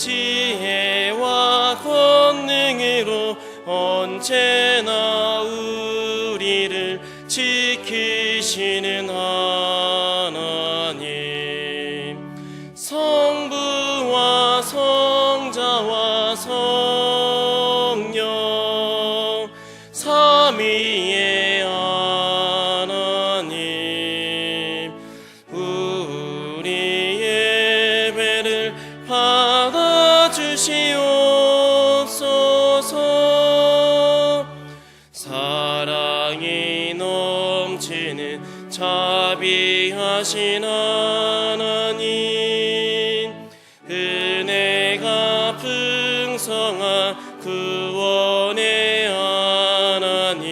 지혜와 권능으로 언제나 우리를 지키시는 하나님, 성부와 성자와 성령 삼위의 하나님, 우리 예배를 받아주시옵소서. 사랑이 넘치는 자비하신 하나님, 은혜가 풍성한 구원의 하나님,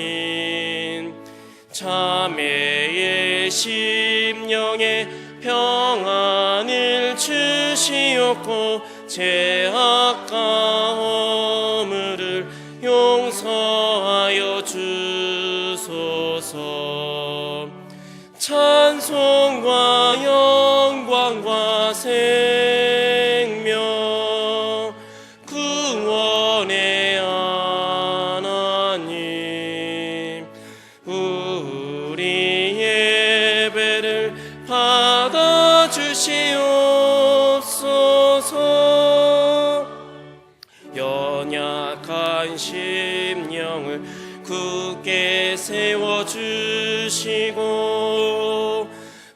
자매의 심령에 평안을 주시옵고 죄악과 허물을 용서하여 주소서. 찬송과 영광과 생명 구원의 하나님, 우리 예배를 받아주시옵소서. 연약한 심령을 굳게 세워주시고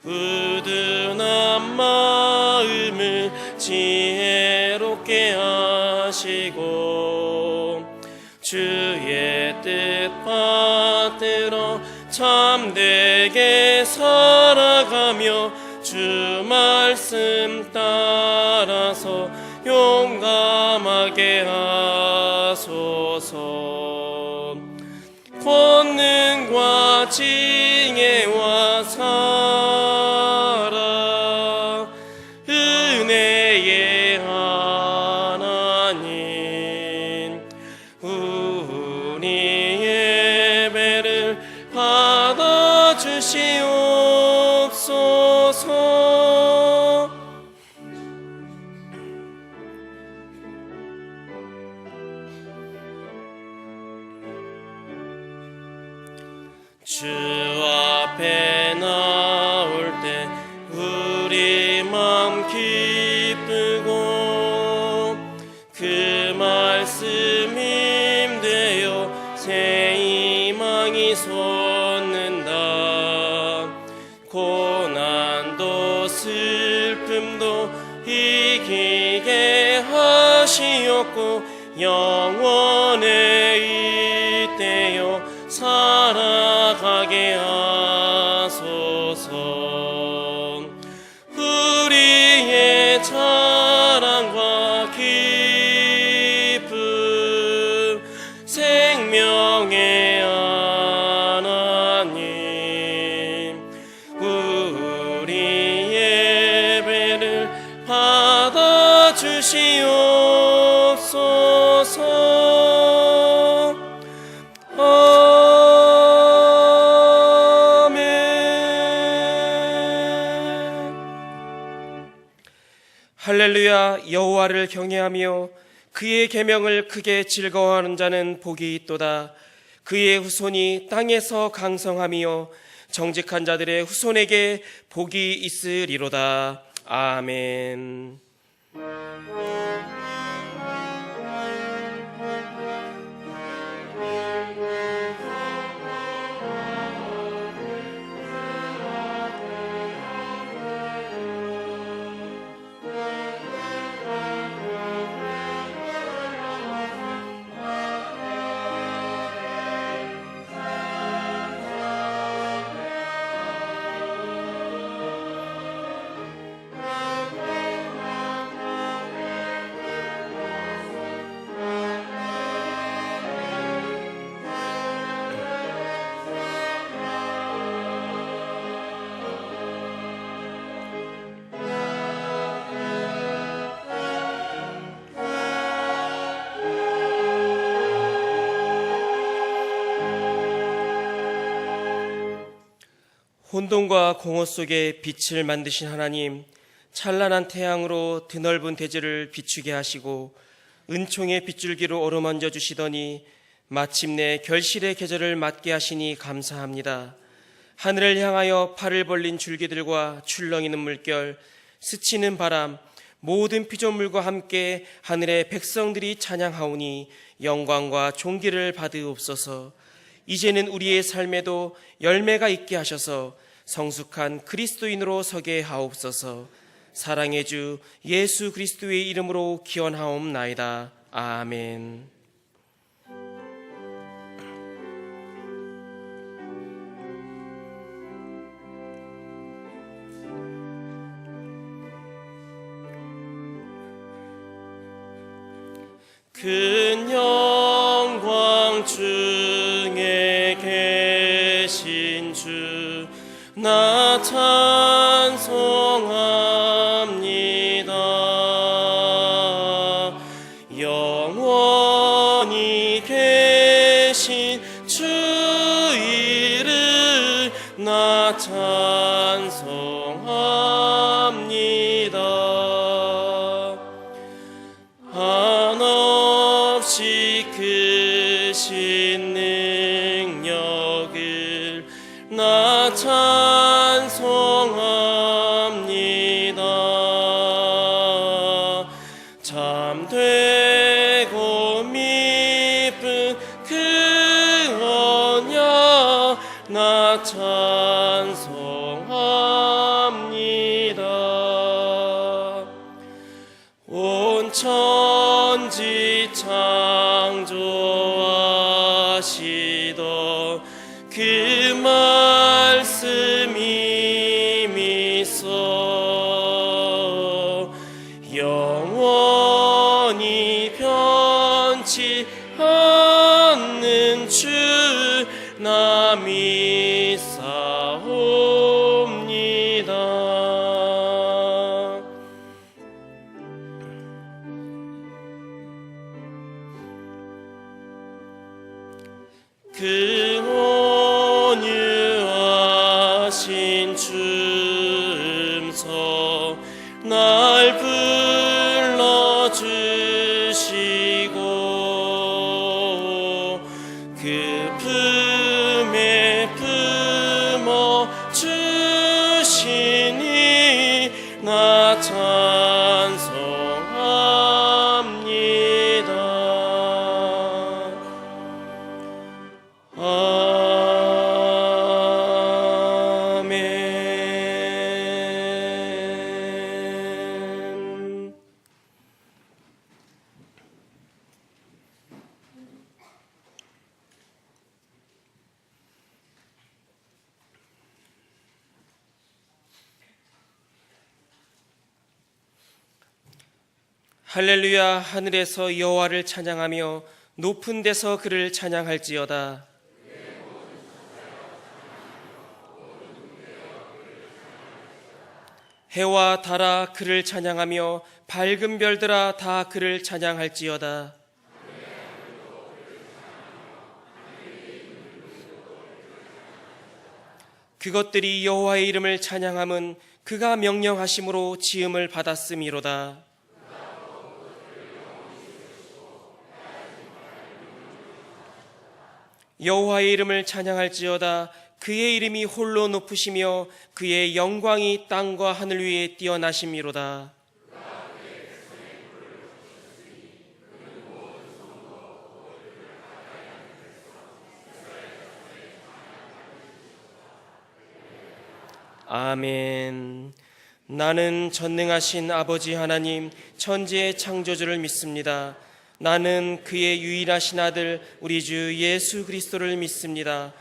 우둔한 마음을 지혜롭게 하시고 주의 뜻 받들어 참되게 살아가며 주 말씀 따라서 용감하게 하소서. 권능과 지혜와 사랑 은혜의 하나님, 우리 예배를 받아주시옵소서. 주 앞에 나올 때 우리 맘 기쁘고 그 말씀 힘되어 새 희망이 솟는다. 고난도 슬픔도 이기게 하시옵고 영원에 잇대어 살아가게 하소서. 우리의 자랑과 기쁨 생명의 하나님, 우리 예배를 받아주시옵소서. 할렐루야. 여호와를 경외하며 그의 계명을 크게 즐거워하는 자는 복이 있도다. 그의 후손이 땅에서 강성하며 정직한 자들의 후손에게 복이 있으리로다. 아멘. 혼돈과 공허 속에 빛을 만드신 하나님, 찬란한 태양으로 드넓은 대지를 비추게 하시고 은총의 빗줄기로 어루만져 주시더니 마침내 결실의 계절을 맞게 하시니 감사합니다. 하늘을 향하여 팔을 벌린 줄기들과 출렁이는 물결, 스치는 바람, 모든 피조물과 함께 하늘의 백성들이 찬양하오니 영광과 존귀를 받으옵소서. 이제는 우리의 삶에도 열매가 있게 하셔서 성숙한 그리스도인으로 서게 하옵소서. 사랑의 주 예수 그리스도의 이름으로 기원하옵나이다. 아멘. 큰 영광 중에 계신 주 나 찬송합니다. 영원히 계신 주 이름 나 찬송합니다. 한없이 크신 능력을 나 찬송합니다. 참되고 미쁜 그 언약 나 찬송합니다. 온 천지 창조하시던 그 말씀이 미소 영원히 변치 않는 주 나 믿사옵니다. 그 온유하신 주음성 날 불러주시고 그 품에 품어 주시니 나 찬송합니다. 아멘. 할렐루야. 하늘에서 여호와를 찬양하며 높은 데서 그를 찬양할지어다. 해와 달아 그를 찬양하며 밝은 별들아 다 그를 찬양할지어다. 그것들이 여호와의 이름을 찬양함은 그가 명령하심으로 지음을 받았음이로다. 여호와의 이름을 찬양할지어다. 그의 이름이 홀로 높으시며 그의 영광이 땅과 하늘 위에 뛰어나심이로다. 아멘. 나는 전능하신 아버지 하나님 천지의 창조주를 믿습니다. 나는 그의 유일하신 아들 우리 주 예수 그리스도를 믿습니다.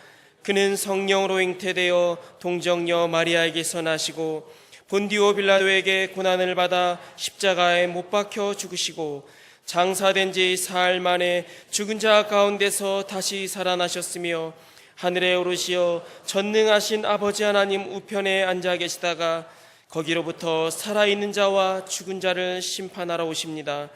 그는 성령으로 잉태되어 동정녀 마리아에게서 나시고 본디오 빌라도에게 고난을 받아 십자가에 못 박혀 죽으시고 장사된 지 사흘 만에 죽은 자 가운데서 다시 살아나셨으며 하늘에 오르시어 전능하신 아버지 하나님 우편에 앉아 계시다가 거기로부터 살아있는 자와 죽은 자를 심판하러 오십니다.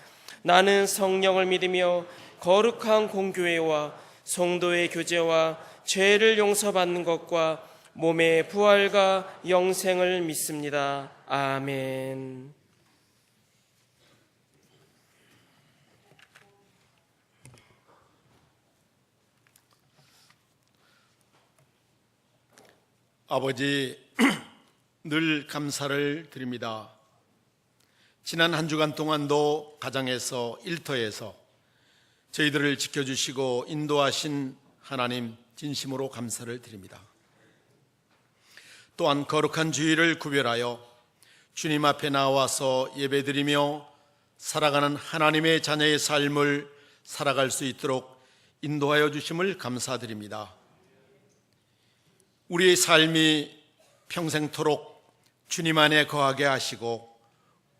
나는 성령을 믿으며 거룩한 공교회와 성도의 교제와 죄를 용서받는 것과 몸의 부활과 영생을 믿습니다. 아멘. 아버지, 늘 감사를 드립니다. 지난 한 주간 동안도 가정에서 일터에서 저희들을 지켜주시고 인도하신 하나님 진심으로 감사를 드립니다. 또한 거룩한 주일을 구별하여 주님 앞에 나와서 예배드리며 살아가는 하나님의 자녀의 삶을 살아갈 수 있도록 인도하여 주심을 감사드립니다. 우리의 삶이 평생토록 주님 안에 거하게 하시고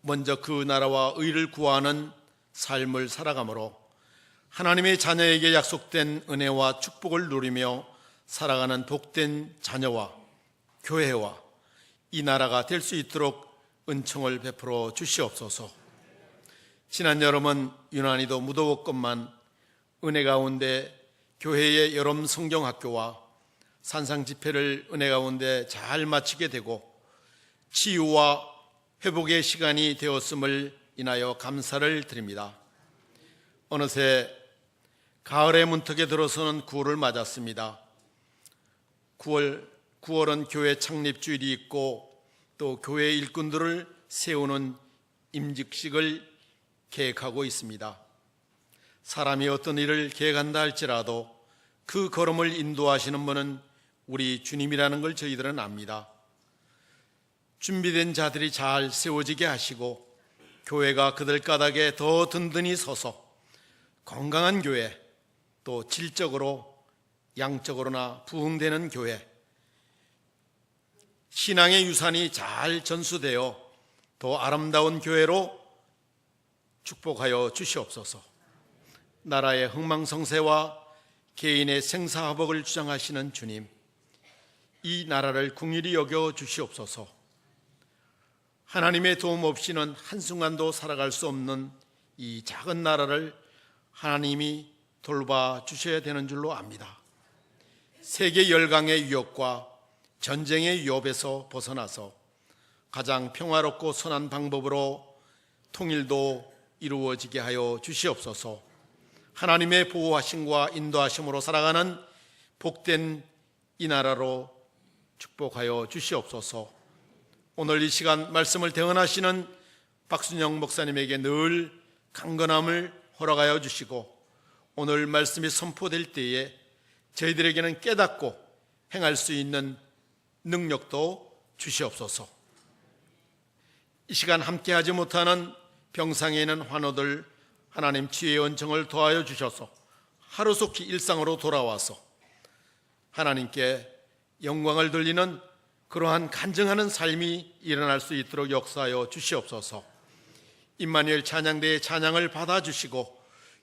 먼저 그 나라와 의를 구하는 삶을 살아가므로 하나님의 자녀에게 약속된 은혜와 축복을 누리며 살아가는 복된 자녀와 교회와 이 나라가 될 수 있도록 은총을 베풀어 주시옵소서. 지난 여름은 유난히도 무더웠건만 은혜 가운데 교회의 여름 성경학교와 산상 집회를 은혜 가운데 잘 마치게 되고 치유와 회복의 시간이 되었음을 인하여 감사를 드립니다. 어느새 가을의 문턱에 들어서는 9월을 맞았습니다. 9월은 교회 창립주일이 있고 또 교회 일꾼들을 세우는 임직식을 계획하고 있습니다. 사람이 어떤 일을 계획한다 할지라도 그 걸음을 인도하시는 분은 우리 주님이라는 걸 저희들은 압니다. 준비된 자들이 잘 세워지게 하시고 교회가 그들 까닭에 더 든든히 서서 건강한 교회, 또 질적으로 양적으로나 부흥되는 교회, 신앙의 유산이 잘 전수되어 더 아름다운 교회로 축복하여 주시옵소서. 나라의 흥망성쇠와 개인의 생사화복을 주장하시는 주님, 이 나라를 긍휼히 여겨 주시옵소서. 하나님의 도움 없이는 한순간도 살아갈 수 없는 이 작은 나라를 하나님이 돌봐 주셔야 되는 줄로 압니다. 세계 열강의 위협과 전쟁의 위협에서 벗어나서 가장 평화롭고 선한 방법으로 통일도 이루어지게 하여 주시옵소서. 하나님의 보호하심과 인도하심으로 살아가는 복된 이 나라로 축복하여 주시옵소서. 오늘 이 시간 말씀을 대언하시는 박순영 목사님에게 늘 강건함을 허락하여 주시고 오늘 말씀이 선포될 때에 저희들에게는 깨닫고 행할 수 있는 능력도 주시옵소서. 이 시간 함께하지 못하는 병상에 있는 환우들 하나님 치유의 은총을 더하여 주셔서 하루속히 일상으로 돌아와서 하나님께 영광을 돌리는 그러한 간증하는 삶이 일어날 수 있도록 역사하여 주시옵소서. 임마누엘 찬양대의 찬양을 받아주시고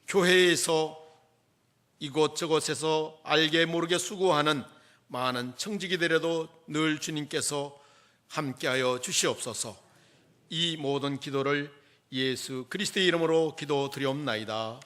교회에서 이곳저곳에서 알게 모르게 수고하는 많은 청지기들에도 늘 주님께서 함께하여 주시옵소서. 이 모든 기도를 예수 그리스도의 이름으로 기도드리옵나이다.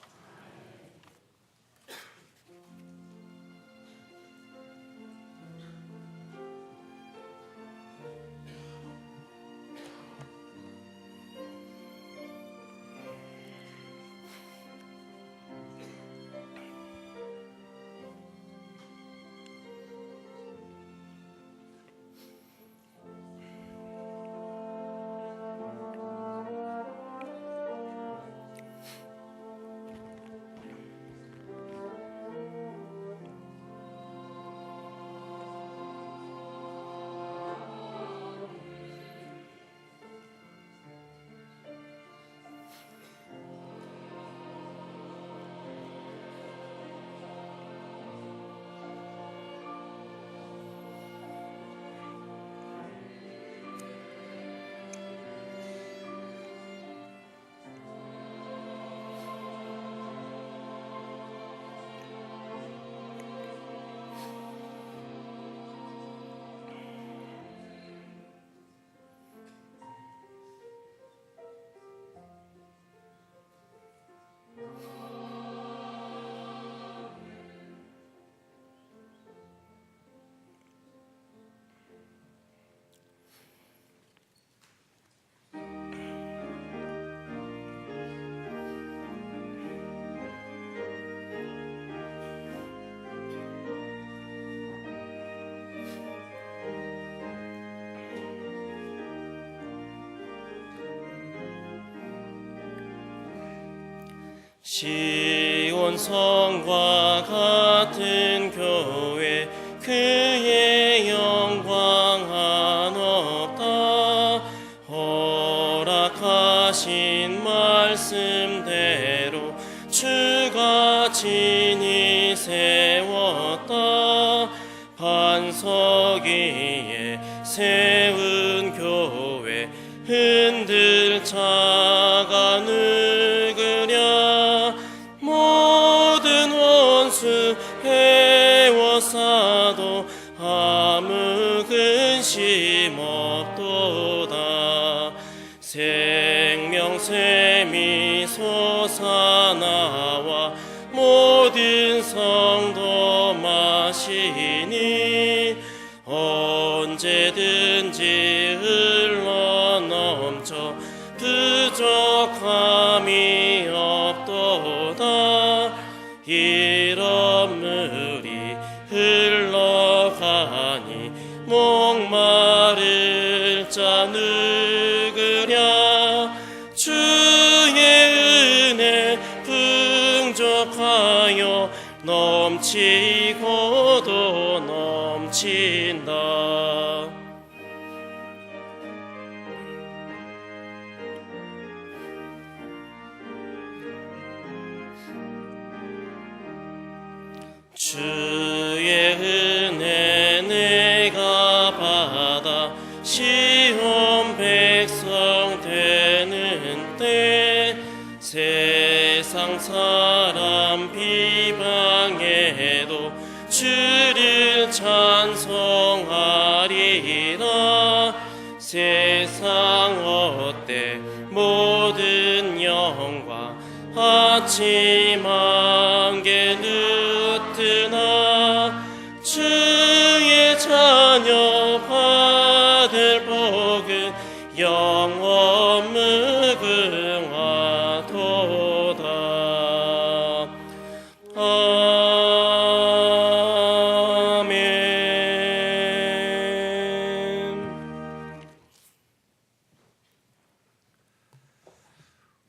시온 성과 같은 교회 그의 영광 한없다. 허락하신 말씀대로 주가 친히 세웠다. 반석 위에 세운 교회 흔들 자가 누구랴. 모든 원수 해워싸도 아무 근심 없도다. 생명샘이 솟아나와 모든 성도 마시니 언제든지 흘러넘쳐 부족함이 없도다. 이런 물이 흘러가니 목마를 자 누구랴. 주의 은혜 풍족하여 넘치고도 넘친다. 주의 은혜 내가 받아 시온 백성 되는 때 세상 사람 비방해도 주를 찬송하리라. 세상 어때 모든 영광 아침 안개 눕으나 주의 자녀 받을 복은 영원 무궁하도다.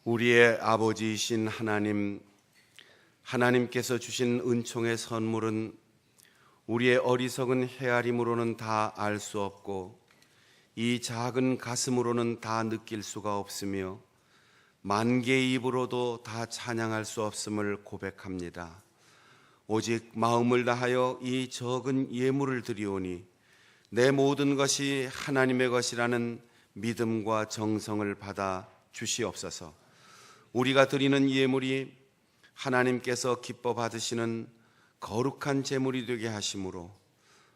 우리의 아버지이신 하나님께서 주신 은총의 선물은 우리의 어리석은 헤아림으로는 다 알 수 없고 이 작은 가슴으로는 다 느낄 수가 없으며 만 개의 입으로도 다 찬양할 수 없음을 고백합니다. 오직 마음을 다하여 이 적은 예물을 드리오니 내 모든 것이 하나님의 것이라는 믿음과 정성을 받아 주시옵소서. 우리가 드리는 예물이 하나님께서 기뻐 받으시는 거룩한 제물이 되게 하심으로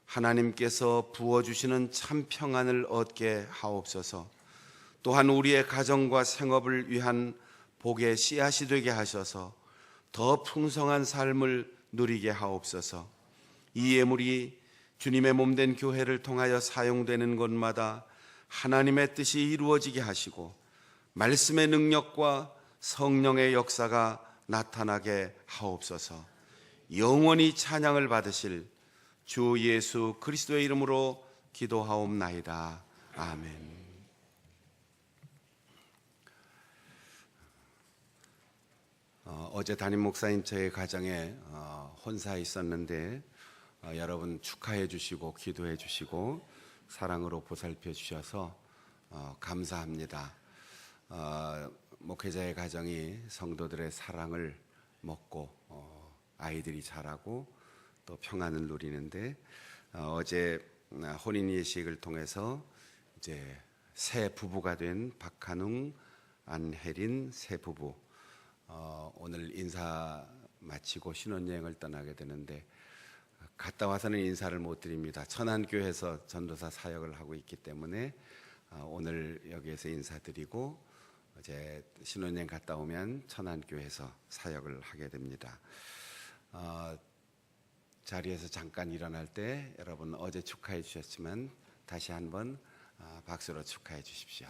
하나님께서 부어주시는 참 평안을 얻게 하옵소서. 또한 우리의 가정과 생업을 위한 복의 씨앗이 되게 하셔서 더 풍성한 삶을 누리게 하옵소서. 이 예물이 주님의 몸된 교회를 통하여 사용되는 곳마다 하나님의 뜻이 이루어지게 하시고 말씀의 능력과 성령의 역사가 나타나게 하옵소서. 영원히 찬양을 받으실 주 예수 그리스도의 이름으로 기도하옵나이다. 아멘. 어제 담임 목사님 저희 가정에 혼사 있었는데 여러분 축하해 주시고 기도해 주시고 사랑으로 보살펴 주셔서 감사합니다. 목회자의 가정이 성도들의 사랑을 먹고 아이들이 자라고 또 평안을 누리는데 어제 혼인 예식을 통해서 이제 새 부부가 된 박한웅, 안혜린 새 부부 오늘 인사 마치고 신혼여행을 떠나게 되는데 갔다 와서는 인사를 못 드립니다. 천안교회에서 전도사 사역을 하고 있기 때문에 오늘 여기에서 인사드리고 이제 신혼여행 갔다 오면 천안교회에서 사역을 하게 됩니다. 자리에서 잠깐 일어날 때 여러분 어제 축하해 주셨지만 다시 한번 박수로 축하해 주십시오.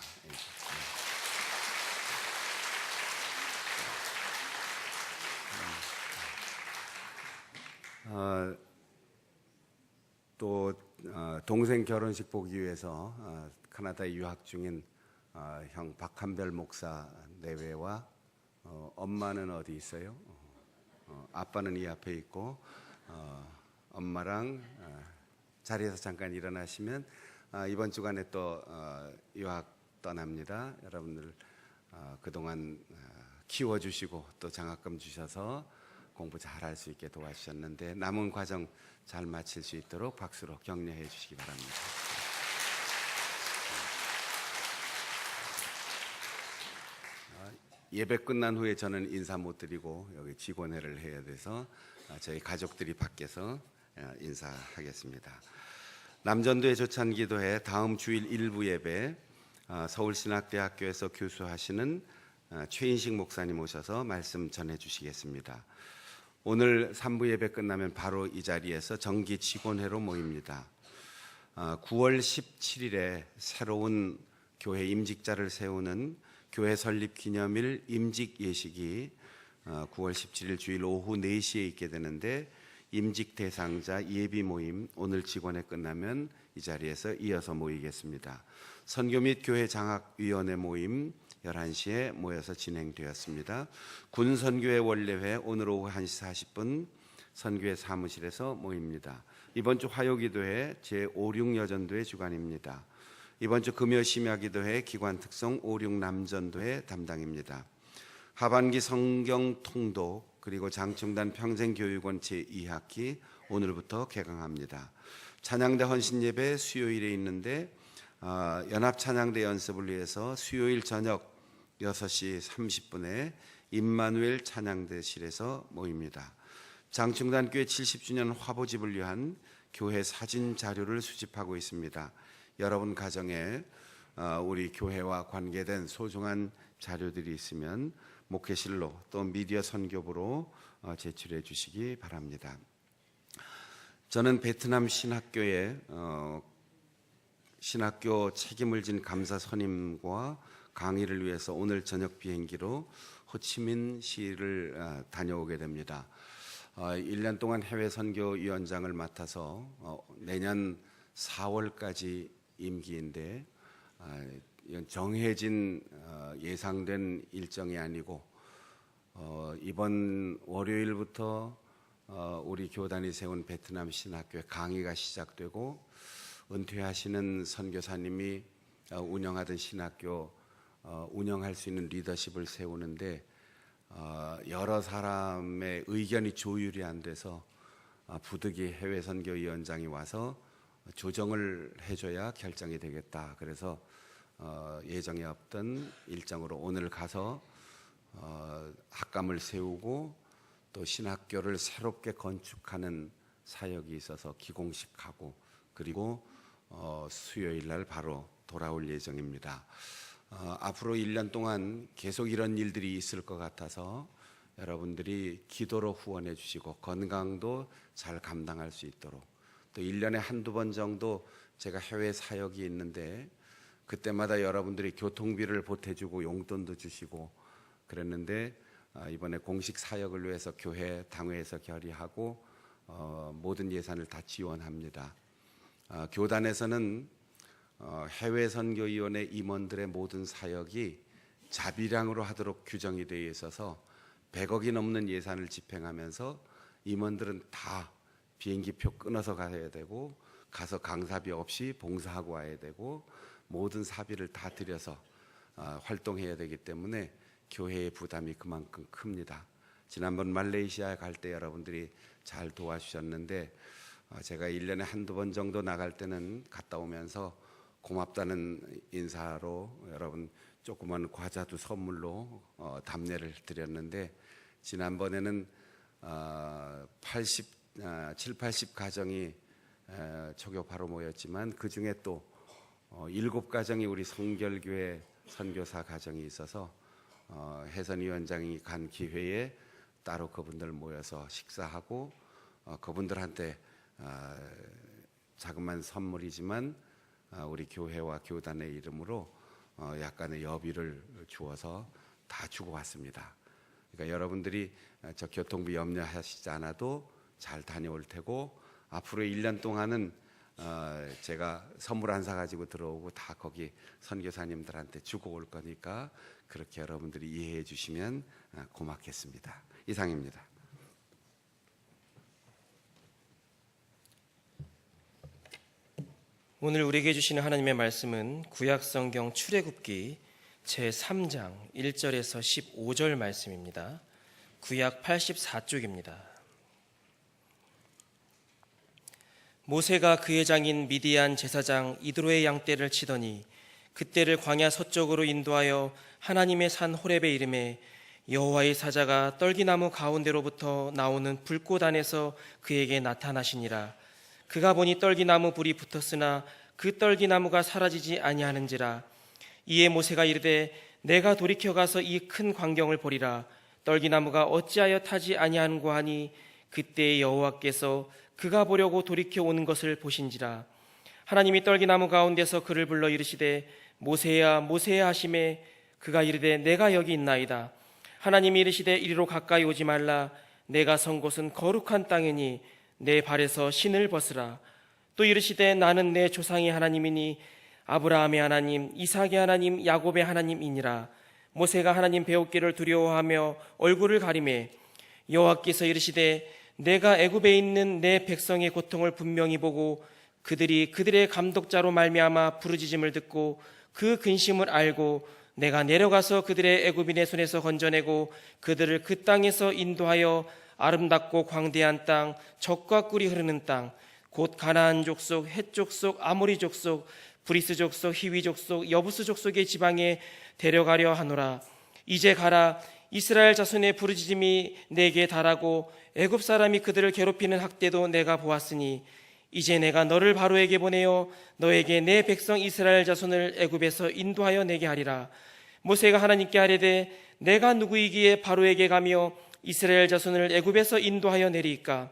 또 동생 결혼식 보기 위해서 캐나다에 유학 중인 형 박한별 목사 내외와 엄마는 어디 있어요? 아빠는 이 앞에 있고 엄마랑 자리에서 잠깐 일어나시면 이번 주간에 또 유학 떠납니다. 여러분들 그동안 키워주시고 또 장학금 주셔서 공부 잘할 수 있게 도와주셨는데 남은 과정 잘 마칠 수 있도록 박수로 격려해 주시기 바랍니다. 예배 끝난 후에 저는 인사 못 드리고 여기 직원회를 해야 돼서 저희 가족들이 밖에서 인사하겠습니다. 남전도의 조찬기도회 다음 주일 일부 예배 서울신학대학교에서 교수하시는 최인식 목사님 오셔서 말씀 전해 주시겠습니다. 오늘 3부 예배 끝나면 바로 이 자리에서 정기 직원회로 모입니다. 9월 17일에 새로운 교회 임직자를 세우는 교회 설립 기념일 임직 예식이 9월 17일 주일 오후 4시에 있게 되는데 임직 대상자 예비 모임 오늘 직원회 끝나면 이 자리에서 이어서 모이겠습니다. 선교 및 교회 장학위원회 모임 11시에 모여서 진행되었습니다. 군 선교회 원례회 오늘 오후 1시 40분 선교회 사무실에서 모입니다. 이번 주 화요기도회 제56 여전도회 주관입니다. 이번 주 금요 심야기도회 기관 특성 56 남전도회 담당입니다. 하반기 성경 통독 그리고 장충단 평생교육원 제2학기 오늘부터 개강합니다. 찬양대 헌신예배 수요일에 있는데 연합찬양대 연습을 위해서 수요일 저녁 6시 30분에 임마누엘 찬양대실에서 모입니다. 장충단교회 70주년 화보집을 위한 교회 사진 자료를 수집하고 있습니다. 여러분 가정에 우리 교회와 관계된 소중한 자료들이 있으면 목회실로 또 미디어 선교부로 제출해 주시기 바랍니다. 저는 베트남 신학교에 신학교 책임을 진 감사 선임과 강의를 위해서 오늘 저녁 비행기로 호치민시를 다녀오게 됩니다. 1년 동안 해외 선교위원장을 맡아서 내년 4월까지 임기인데 이건 정해진 예상된 일정이 아니고 이번 월요일부터 우리 교단이 세운 베트남 신학교에 강의가 시작되고 은퇴하시는 선교사님이 운영하던 신학교 운영할 수 있는 리더십을 세우는데 여러 사람의 의견이 조율이 안 돼서 부득이 해외 선교위원장이 와서 조정을 해줘야 결정이 되겠다. 그래서 예정에 없던 일정으로 오늘 가서 학감을 세우고 또 신학교를 새롭게 건축하는 사역이 있어서 기공식하고 그리고 수요일 날 바로 돌아올 예정입니다. 앞으로 1년 동안 계속 이런 일들이 있을 것 같아서 여러분들이 기도로 후원해 주시고 건강도 잘 감당할 수 있도록 또 1년에 한두 번 정도 제가 해외 사역이 있는데 그때마다 여러분들이 교통비를 보태주고 용돈도 주시고 그랬는데 이번에 공식 사역을 위해서 교회 당회에서 결의하고 모든 예산을 다 지원합니다. 교단에서는 해외 선교위원회 임원들의 모든 사역이 자비량으로 하도록 규정이 되어 있어서 100억이 넘는 예산을 집행하면서 임원들은 다 비행기표 끊어서 가야 되고 가서 강사비 없이 봉사하고 와야 되고 모든 사비를 다 들여서 활동해야 되기 때문에 교회의 부담이 그만큼 큽니다. 지난번 말레이시아에 갈 때 여러분들이 잘 도와주셨는데 제가 1년에 한두 번 정도 나갈 때는 갔다 오면서 고맙다는 인사로 여러분 조그만 과자도 선물로 답례를 드렸는데 지난번에는 7, 80 가정이 초교파로 모였지만 그 중에 또 7가정이 우리 성결교회 선교사 가정이 있어서 해선위원장이 간 기회에 따로 그분들 모여서 식사하고 그분들한테 자그마한 선물이지만 우리 교회와 교단의 이름으로 약간의 여비를 주어서 다 주고 왔습니다. 그러니까 여러분들이 저 교통비 염려하시지 않아도 잘 다녀올 테고 앞으로 1년 동안은 제가 선물 한 사 가지고 들어오고 다 거기 선교사님들한테 주고 올 거니까 그렇게 여러분들이 이해해 주시면 고맙겠습니다. 이상입니다. 오늘 우리에게 주시는 하나님의 말씀은 구약성경 출애굽기 제3장 1절에서 15절 말씀입니다. 구약 84쪽입니다. 모세가 그의 장인 미디안 제사장 이드로의 양떼를 치더니 그때를 광야 서쪽으로 인도하여 하나님의 산 호렙에 이르매 여호와의 사자가 떨기나무 가운데로부터 나오는 불꽃 안에서 그에게 나타나시니라. 그가 보니 떨기나무 불이 붙었으나 그 떨기나무가 사라지지 아니하는지라. 이에 모세가 이르되 내가 돌이켜 가서 이 큰 광경을 보리라. 떨기나무가 어찌하여 타지 아니하는고 하니 그때 여호와께서 그가 보려고 돌이켜 오는 것을 보신지라. 하나님이 떨기나무 가운데서 그를 불러 이르시되 모세야 모세야 하시매 그가 이르되 내가 여기 있나이다. 하나님이 이르시되 이리로 가까이 오지 말라. 내가 선 곳은 거룩한 땅이니 내 발에서 신을 벗으라. 또 이르시되 나는 내 조상의 하나님이니 아브라함의 하나님 이삭의 하나님 야곱의 하나님이니라. 모세가 하나님 배우기를 두려워하며 얼굴을 가리매 여호와께서 이르시되 내가 애굽에 있는 내 백성의 고통을 분명히 보고 그들이 그들의 감독자로 말미암아 부르짖음을 듣고 그 근심을 알고 내가 내려가서 그들의 애굽인의 손에서 건져내고 그들을 그 땅에서 인도하여 아름답고 광대한 땅 젖과 꿀이 흐르는 땅 곧 가나안 족속 헷 족속 아모리 족속 브리스 족속 히위 족속 여부스 족속의 지방에 데려가려 하노라. 이제 가라. 이스라엘 자손의 부르짖음이 내게 달하고 애굽 사람이 그들을 괴롭히는 학대도 내가 보았으니 이제 내가 너를 바로에게 보내어 너에게 내 백성 이스라엘 자손을 애굽에서 인도하여 내게 하리라. 모세가 하나님께 아뢰되 내가 누구이기에 바로에게 가며 이스라엘 자손을 애굽에서 인도하여 내리이까.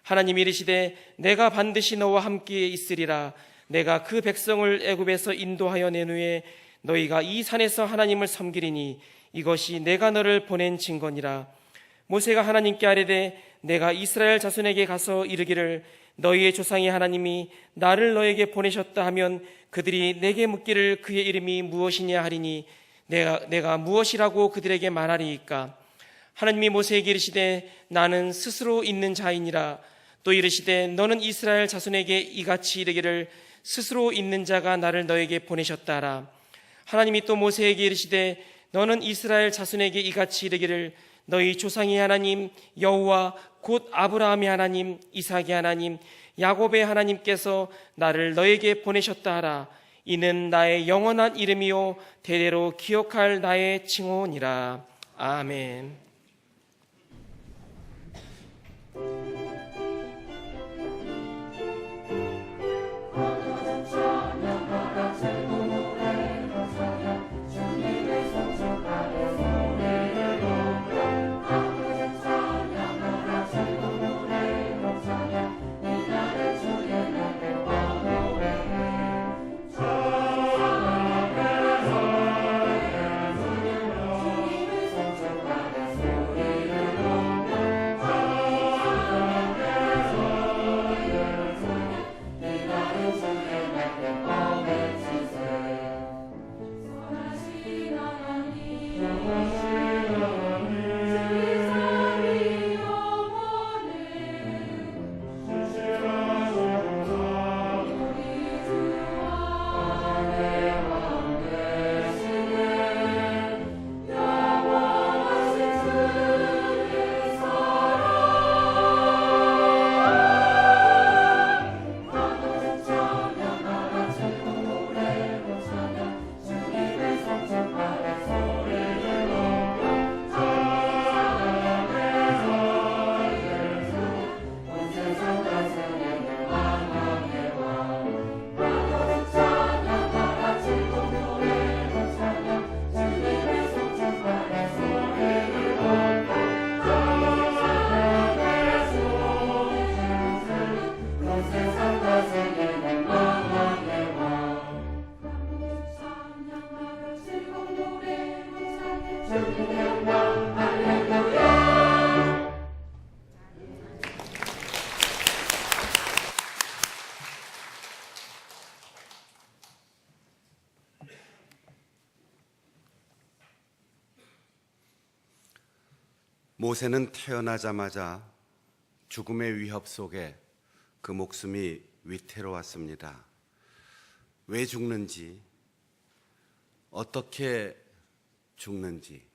하나님이 이르시되 내가 반드시 너와 함께 있으리라. 내가 그 백성을 애굽에서 인도하여 낸 후에 너희가 이 산에서 하나님을 섬기리니 이것이 내가 너를 보낸 증거니라. 모세가 하나님께 아뢰되 내가 이스라엘 자손에게 가서 이르기를 너희의 조상의 하나님이 나를 너에게 보내셨다 하면 그들이 내게 묻기를 그의 이름이 무엇이냐 하리니 내가 무엇이라고 그들에게 말하리이까. 하나님이 모세에게 이르시되 나는 스스로 있는 자이니라. 또 이르시되 너는 이스라엘 자손에게 이같이 이르기를 스스로 있는 자가 나를 너에게 보내셨다 하라. 하나님이 또 모세에게 이르시되 너는 이스라엘 자손에게 이같이 이르기를 너희 조상의 하나님 여호와 곧 아브라함의 하나님 이삭의 하나님 야곱의 하나님께서 나를 너에게 보내셨다 하라. 이는 나의 영원한 이름이요 대대로 기억할 나의 칭호니라. 아멘. 모세는 태어나자마자 죽음의 위협 속에 그 목숨이 위태로웠습니다. 왜 죽는지, 어떻게 죽는지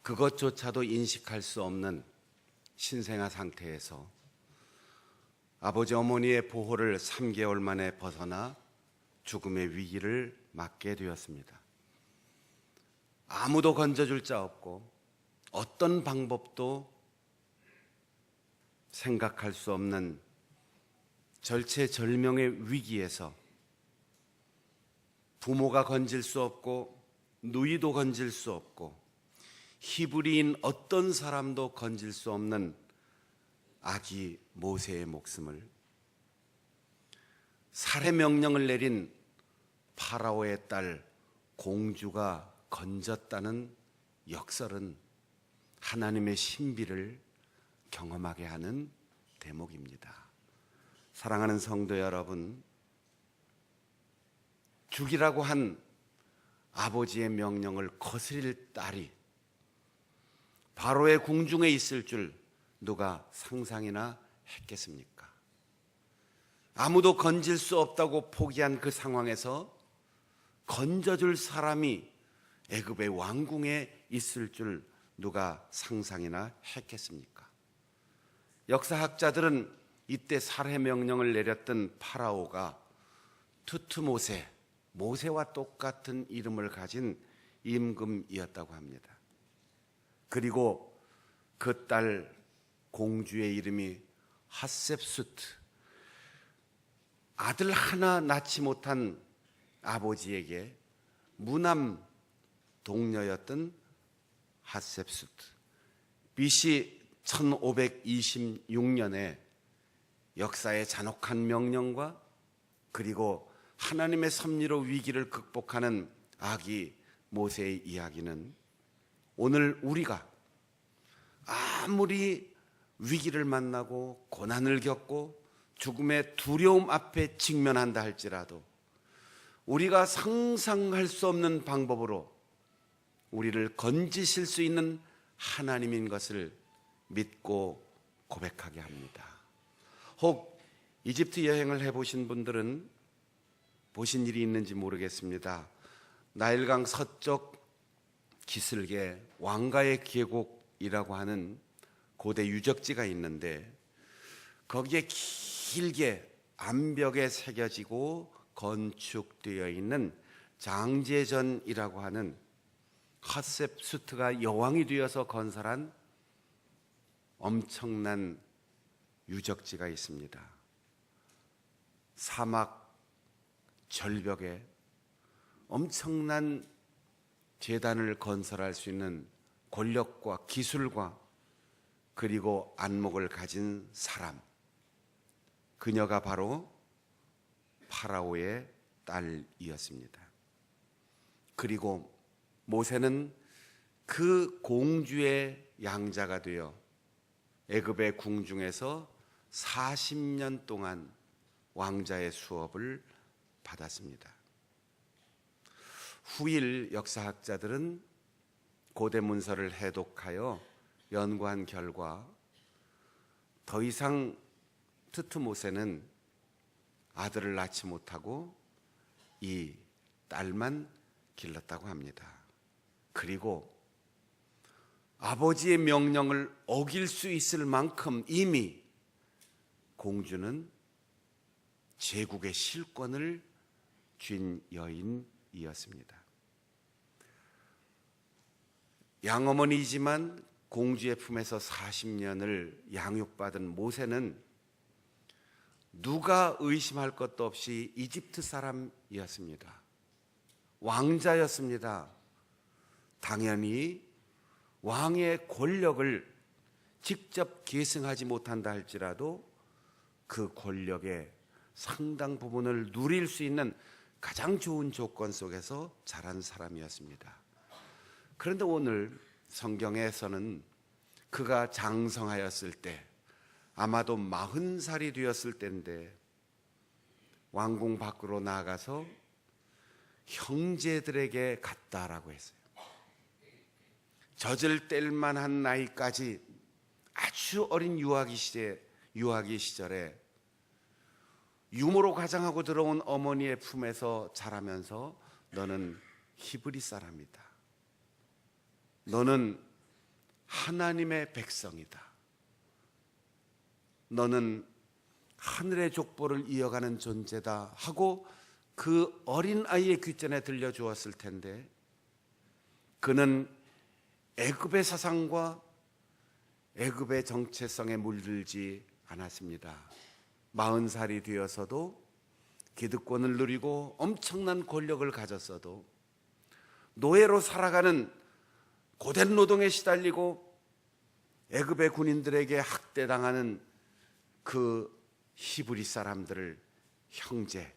그것조차도 인식할 수 없는 신생아 상태에서 아버지 어머니의 보호를 3개월 만에 벗어나 죽음의 위기를 맞게 되었습니다. 아무도 건져줄 자 없고 어떤 방법도 생각할 수 없는 절체절명의 위기에서 부모가 건질 수 없고 누이도 건질 수 없고 히브리인 어떤 사람도 건질 수 없는 아기 모세의 목숨을 살해 명령을 내린 파라오의 딸 공주가 건졌다는 역설은 하나님의 신비를 경험하게 하는 대목입니다. 사랑하는 성도 여러분, 죽이라고 한 아버지의 명령을 거스릴 딸이 바로의 궁중에 있을 줄 누가 상상이나 했겠습니까? 아무도 건질 수 없다고 포기한 그 상황에서 건져줄 사람이 애굽의 왕궁에 있을 줄 누가 상상이나 했겠습니까? 역사학자들은 이때 살해 명령을 내렸던 파라오가 투투모세, 모세와 똑같은 이름을 가진 임금이었다고 합니다. 그리고 그 딸 공주의 이름이 핫셉수트, 아들 하나 낳지 못한 아버지에게 무남 동녀였던 핫셉수트. BC 1526년에 역사의 잔혹한 명령과 그리고 하나님의 섭리로 위기를 극복하는 아기 모세의 이야기는 오늘 우리가 아무리 위기를 만나고 고난을 겪고 죽음의 두려움 앞에 직면한다 할지라도 우리가 상상할 수 없는 방법으로 우리를 건지실 수 있는 하나님인 것을 믿고 고백하게 합니다. 혹 이집트 여행을 해보신 분들은 보신 일이 있는지 모르겠습니다. 나일강 서쪽 기슭에 왕가의 계곡이라고 하는 고대 유적지가 있는데 거기에 길게 암벽에 새겨지고 건축되어 있는 장제전이라고 하는 핫셉수트가 여왕이 되어서 건설한 엄청난 유적지가 있습니다. 사막 절벽에 엄청난 제단을 건설할 수 있는 권력과 기술과 그리고 안목을 가진 사람, 그녀가 바로 파라오의 딸이었습니다. 그리고 모세는 그 공주의 양자가 되어 애굽의 궁중에서 40년 동안 왕자의 수업을 받았습니다. 후일 역사학자들은 고대 문서를 해독하여 연구한 결과 더 이상 투투모세는 아들을 낳지 못하고 이 딸만 길렀다고 합니다. 그리고 아버지의 명령을 어길 수 있을 만큼 이미 공주는 제국의 실권을 쥔 여인이었습니다. 양어머니이지만 공주의 품에서 40년을 양육받은 모세는 누가 의심할 것도 없이 이집트 사람이었습니다. 왕자였습니다. 당연히 왕의 권력을 직접 계승하지 못한다 할지라도 그 권력의 상당 부분을 누릴 수 있는 가장 좋은 조건 속에서 자란 사람이었습니다. 그런데 오늘 성경에서는 그가 장성하였을 때 아마도 40살이 되었을 때인데 왕궁 밖으로 나가서 형제들에게 갔다라고 했어요. 젖을 뗄 만한 나이까지 아주 어린 유아기 시절에 유모로 가장하고 들어온 어머니의 품에서 자라면서 너는 히브리 사람이다. 너는 하나님의 백성이다. 너는 하늘의 족보를 이어가는 존재다 하고 그 어린 아이의 귀전에 들려주었을 텐데 그는 애굽의 사상과 애굽의 정체성에 물들지 않았습니다. 40살이 되어서도 기득권을 누리고 엄청난 권력을 가졌어도 노예로 살아가는 고된 노동에 시달리고 애굽의 군인들에게 학대당하는 그 히브리 사람들을 형제,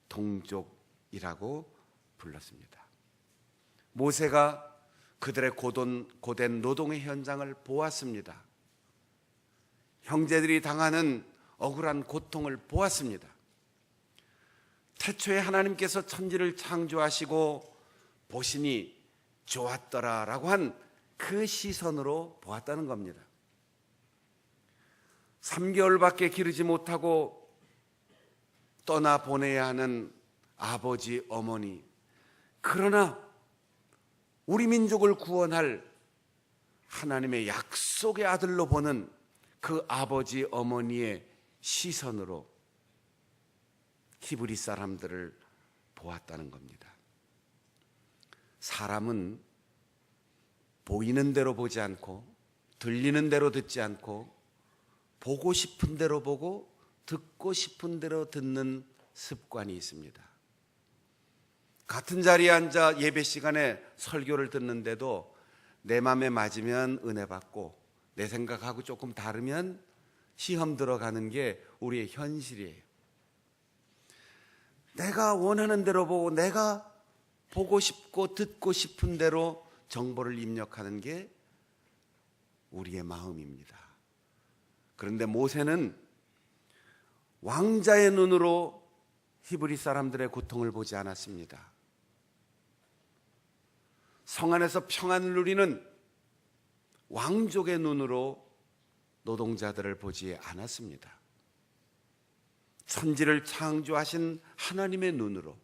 동족이라고 불렀습니다. 모세가 그들의 고된 노동의 현장을 보았습니다. 형제들이 당하는 억울한 고통을 보았습니다. 태초에 하나님께서 천지를 창조하시고 보시니 좋았더라라고 한 그 시선으로 보았다는 겁니다. 3개월밖에 기르지 못하고 떠나보내야 하는 아버지, 어머니, 그러나 우리 민족을 구원할 하나님의 약속의 아들로 보는 그 아버지, 어머니의 시선으로 히브리 사람들을 보았다는 겁니다. 사람은 보이는 대로 보지 않고 들리는 대로 듣지 않고 보고 싶은 대로 보고 듣고 싶은 대로 듣는 습관이 있습니다. 같은 자리에 앉아 예배 시간에 설교를 듣는데도 내 맘에 맞으면 은혜 받고 내 생각하고 조금 다르면 시험 들어가는 게 우리의 현실이에요. 내가 원하는 대로 보고 내가 보고 싶고 듣고 싶은 대로 정보를 입력하는 게 우리의 마음입니다. 그런데 모세는 왕자의 눈으로 히브리 사람들의 고통을 보지 않았습니다. 성 안에서 평안을 누리는 왕족의 눈으로 노동자들을 보지 않았습니다. 천지를 창조하신 하나님의 눈으로,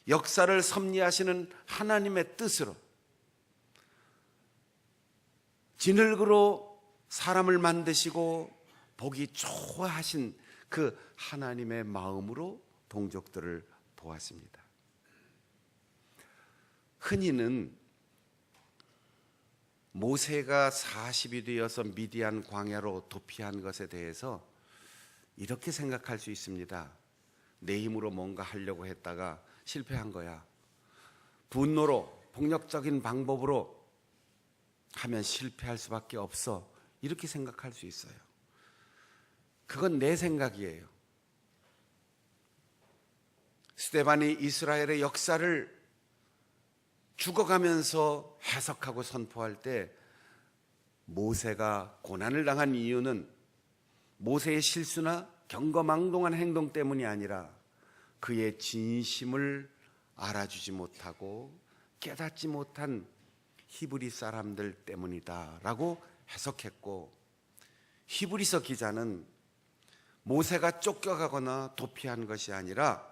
역사를 섭리하시는 하나님의 뜻으로, 진흙으로 사람을 만드시고 보기 좋아하신 그 하나님의 마음으로 동족들을 보았습니다. 흔히는 모세가 40이 되어서 미디안 광야로 도피한 것에 대해서 이렇게 생각할 수 있습니다. 내 힘으로 뭔가 하려고 했다가 실패한 거야. 분노로, 폭력적인 방법으로 하면 실패할 수밖에 없어. 이렇게 생각할 수 있어요. 그건 내 생각이에요. 스데반이 이스라엘의 역사를 죽어가면서 해석하고 선포할 때 모세가 고난을 당한 이유는 모세의 실수나 경거망동한 행동 때문이 아니라 그의 진심을 알아주지 못하고 깨닫지 못한 히브리 사람들 때문이다라고 해석했고, 히브리서 기자는 모세가 쫓겨가거나 도피한 것이 아니라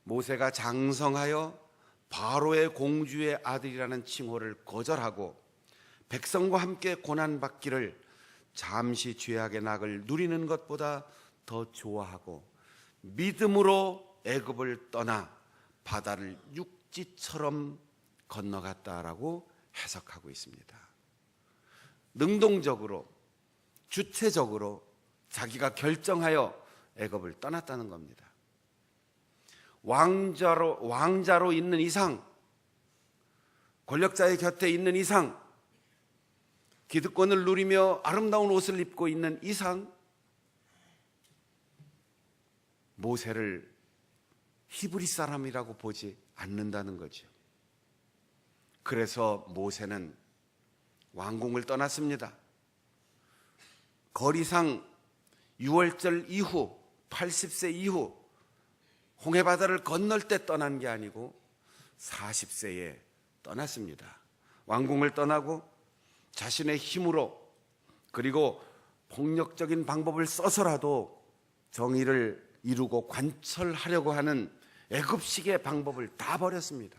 모세가 장성하여 바로의 공주의 아들이라는 칭호를 거절하고 백성과 함께 고난받기를 잠시 죄악의 낙을 누리는 것보다 더 좋아하고 믿음으로 애굽을 떠나 바다를 육지처럼 건너갔다라고 해석하고 있습니다. 능동적으로, 주체적으로 자기가 결정하여 애굽을 떠났다는 겁니다. 왕자로 있는 이상, 권력자의 곁에 있는 이상, 기득권을 누리며 아름다운 옷을 입고 있는 이상 모세를 히브리 사람이라고 보지 않는다는 거죠. 그래서 모세는 왕궁을 떠났습니다. 거리상 6월절 이후 80세 이후 홍해바다를 건널 때 떠난 게 아니고 40세에 떠났습니다. 왕궁을 떠나고 자신의 힘으로 그리고 폭력적인 방법을 써서라도 정의를 이루고 관철하려고 하는 애굽식의 방법을 다 버렸습니다.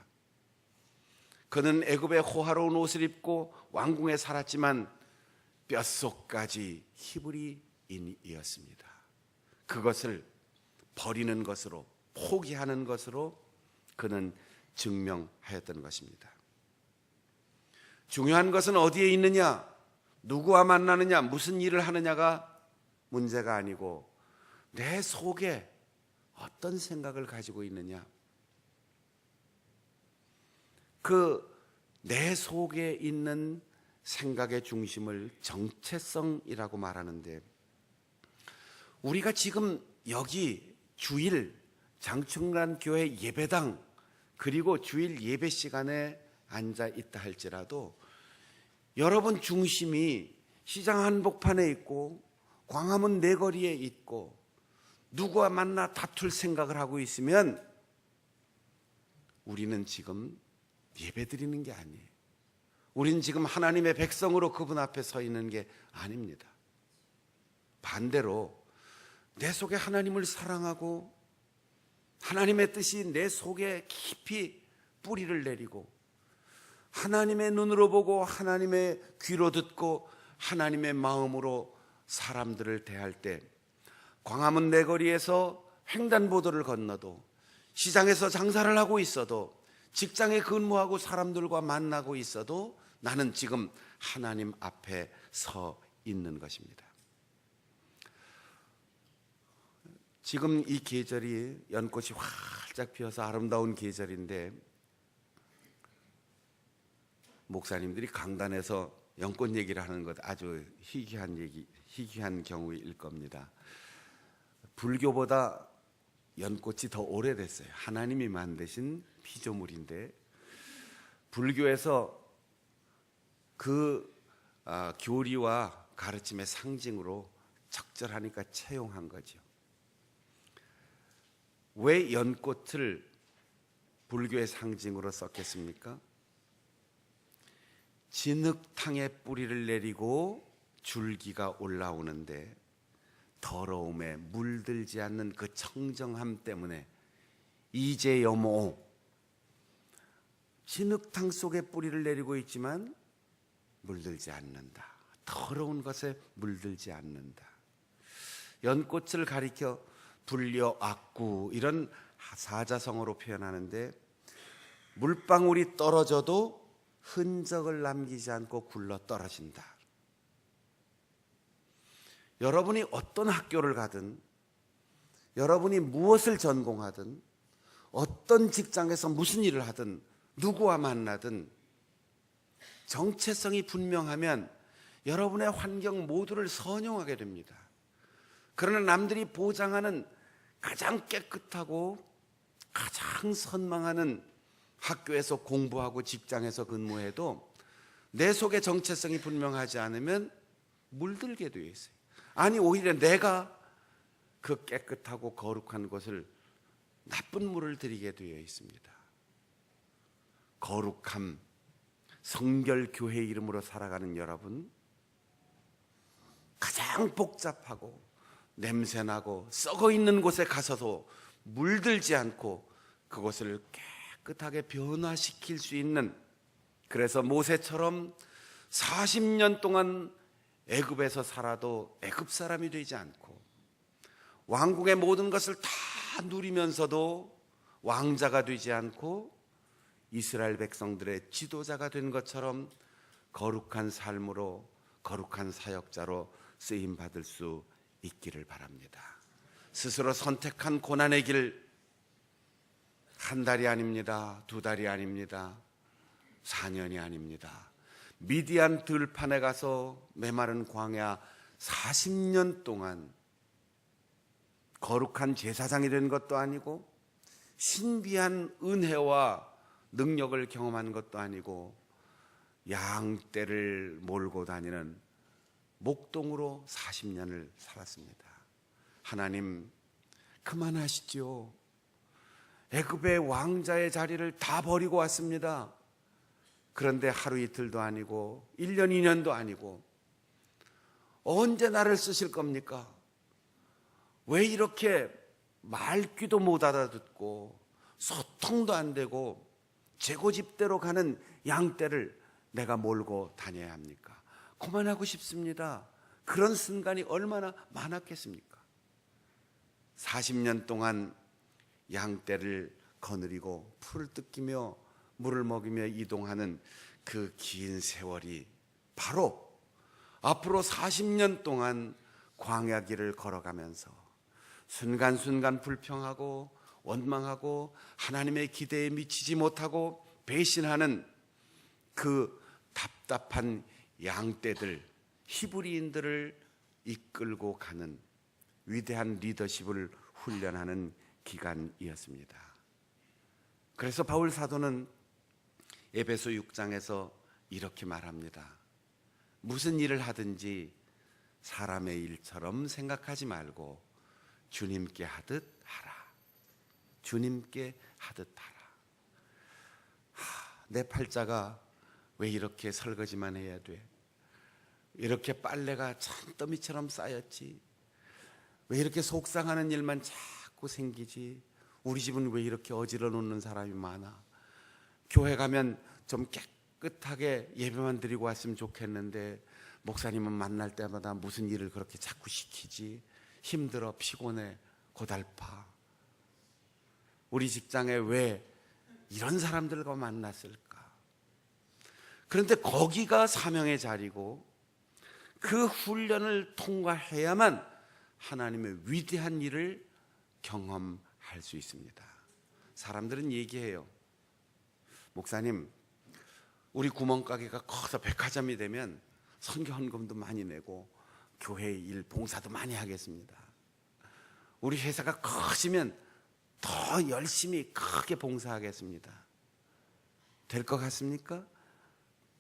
그는 애굽의 호화로운 옷을 입고 왕궁에 살았지만 뼛속까지 히브리인이었습니다. 그것을 버리는 것으로, 포기하는 것으로 그는 증명하였던 것입니다. 중요한 것은 어디에 있느냐, 누구와 만나느냐, 무슨 일을 하느냐가 문제가 아니고 내 속에 어떤 생각을 가지고 있느냐, 그 내 속에 있는 생각의 중심을 정체성이라고 말하는데, 우리가 지금 여기 주일 장충란 교회 예배당 그리고 주일 예배 시간에 앉아 있다 할지라도 여러분 중심이 시장 한복판에 있고 광화문 내거리에 있고 누구와 만나 다툴 생각을 하고 있으면 우리는 지금 예배드리는 게 아니에요. 우리는 지금 하나님의 백성으로 그분 앞에 서 있는 게 아닙니다. 반대로 내 속에 하나님을 사랑하고 하나님의 뜻이 내 속에 깊이 뿌리를 내리고 하나님의 눈으로 보고 하나님의 귀로 듣고 하나님의 마음으로 사람들을 대할 때 광화문 내거리에서 횡단보도를 건너도 시장에서 장사를 하고 있어도 직장에 근무하고 사람들과 만나고 있어도 나는 지금 하나님 앞에 서 있는 것입니다. 지금 이 계절이 연꽃이 활짝 피어서 아름다운 계절인데 목사님들이 강단에서 연꽃 얘기를 하는 것 아주 희귀한 경우일 겁니다. 불교보다 연꽃이 더 오래됐어요. 하나님이 만드신 피조물인데 불교에서 그 교리와 가르침의 상징으로 적절하니까 채용한 거죠. 왜 연꽃을 불교의 상징으로 썼겠습니까? 진흙탕에 뿌리를 내리고 줄기가 올라오는데 더러움에 물들지 않는 그 청정함 때문에 이제여모, 진흙탕 속에 뿌리를 내리고 있지만 물들지 않는다. 더러운 것에 물들지 않는다. 연꽃을 가리켜 불려악구 이런 사자성어로 표현하는데 물방울이 떨어져도 흔적을 남기지 않고 굴러 떨어진다. 여러분이 어떤 학교를 가든 여러분이 무엇을 전공하든 어떤 직장에서 무슨 일을 하든 누구와 만나든 정체성이 분명하면 여러분의 환경 모두를 선용하게 됩니다. 그러나 남들이 보장하는 가장 깨끗하고 가장 선망하는 학교에서 공부하고 직장에서 근무해도 내 속에 정체성이 분명하지 않으면 물들게 되어 있어요. 아니 오히려 내가 그 깨끗하고 거룩한 곳을 나쁜 물을 들이게 되어 있습니다. 거룩함, 성결교회 이름으로 살아가는 여러분, 가장 복잡하고 냄새나고 썩어 있는 곳에 가서도 물들지 않고 그곳을 깨끗하게 변화시킬 수 있는, 그래서 모세처럼 40년 동안 애굽에서 살아도 애굽 사람이 되지 않고 왕궁의 모든 것을 다 누리면서도 왕자가 되지 않고 이스라엘 백성들의 지도자가 된 것처럼 거룩한 삶으로 거룩한 사역자로 쓰임 받을 수 있기를 바랍니다. 스스로 선택한 고난의 길, 한 달이 아닙니다. 두 달이 아닙니다. 4년이 아닙니다. 미디안 들판에 가서 메마른 광야 40년 동안 거룩한 제사장이 된 것도 아니고 신비한 은혜와 능력을 경험한 것도 아니고 양떼를 몰고 다니는 목동으로 40년을 살았습니다. 하나님 그만하시죠. 애굽의 왕자의 자리를 다 버리고 왔습니다. 그런데 하루 이틀도 아니고 1년 2년도 아니고 언제 나를 쓰실 겁니까? 왜 이렇게 말귀도 못 알아듣고 소통도 안 되고 재고집대로 가는 양떼를 내가 몰고 다녀야 합니까? 그만하고 싶습니다. 그런 순간이 얼마나 많았겠습니까? 40년 동안 양떼를 거느리고 풀을 뜯기며 물을 먹이며 이동하는 그 긴 세월이 바로 앞으로 40년 동안 광야 길을 걸어가면서 순간순간 불평하고 원망하고 하나님의 기대에 미치지 못하고 배신하는 그 답답한 양떼들, 히브리인들을 이끌고 가는 위대한 리더십을 훈련하는 기간이었습니다. 그래서 바울 사도는 에베소 6장에서 이렇게 말합니다. 무슨 일을 하든지 사람의 일처럼 생각하지 말고 주님께 하듯 하라. 주님께 하듯 하라. 내 팔자가 왜 이렇게 설거지만 해야 돼? 이렇게 빨래가 산더미처럼 쌓였지? 왜 이렇게 속상하는 일만 자꾸 생기지? 우리 집은 왜 이렇게 어지러 놓는 사람이 많아? 교회 가면 좀 깨끗하게 예배만 드리고 왔으면 좋겠는데 목사님은 만날 때마다 무슨 일을 그렇게 자꾸 시키지? 힘들어, 피곤해, 고달파. 우리 직장에 왜 이런 사람들과 만났을까? 그런데 거기가 사명의 자리고 그 훈련을 통과해야만 하나님의 위대한 일을 경험할 수 있습니다. 사람들은 얘기해요. 목사님, 우리 구멍가게가 커서 백화점이 되면 선교 헌금도 많이 내고 교회 일 봉사도 많이 하겠습니다. 우리 회사가 커지면 더 열심히 크게 봉사하겠습니다. 될 것 같습니까?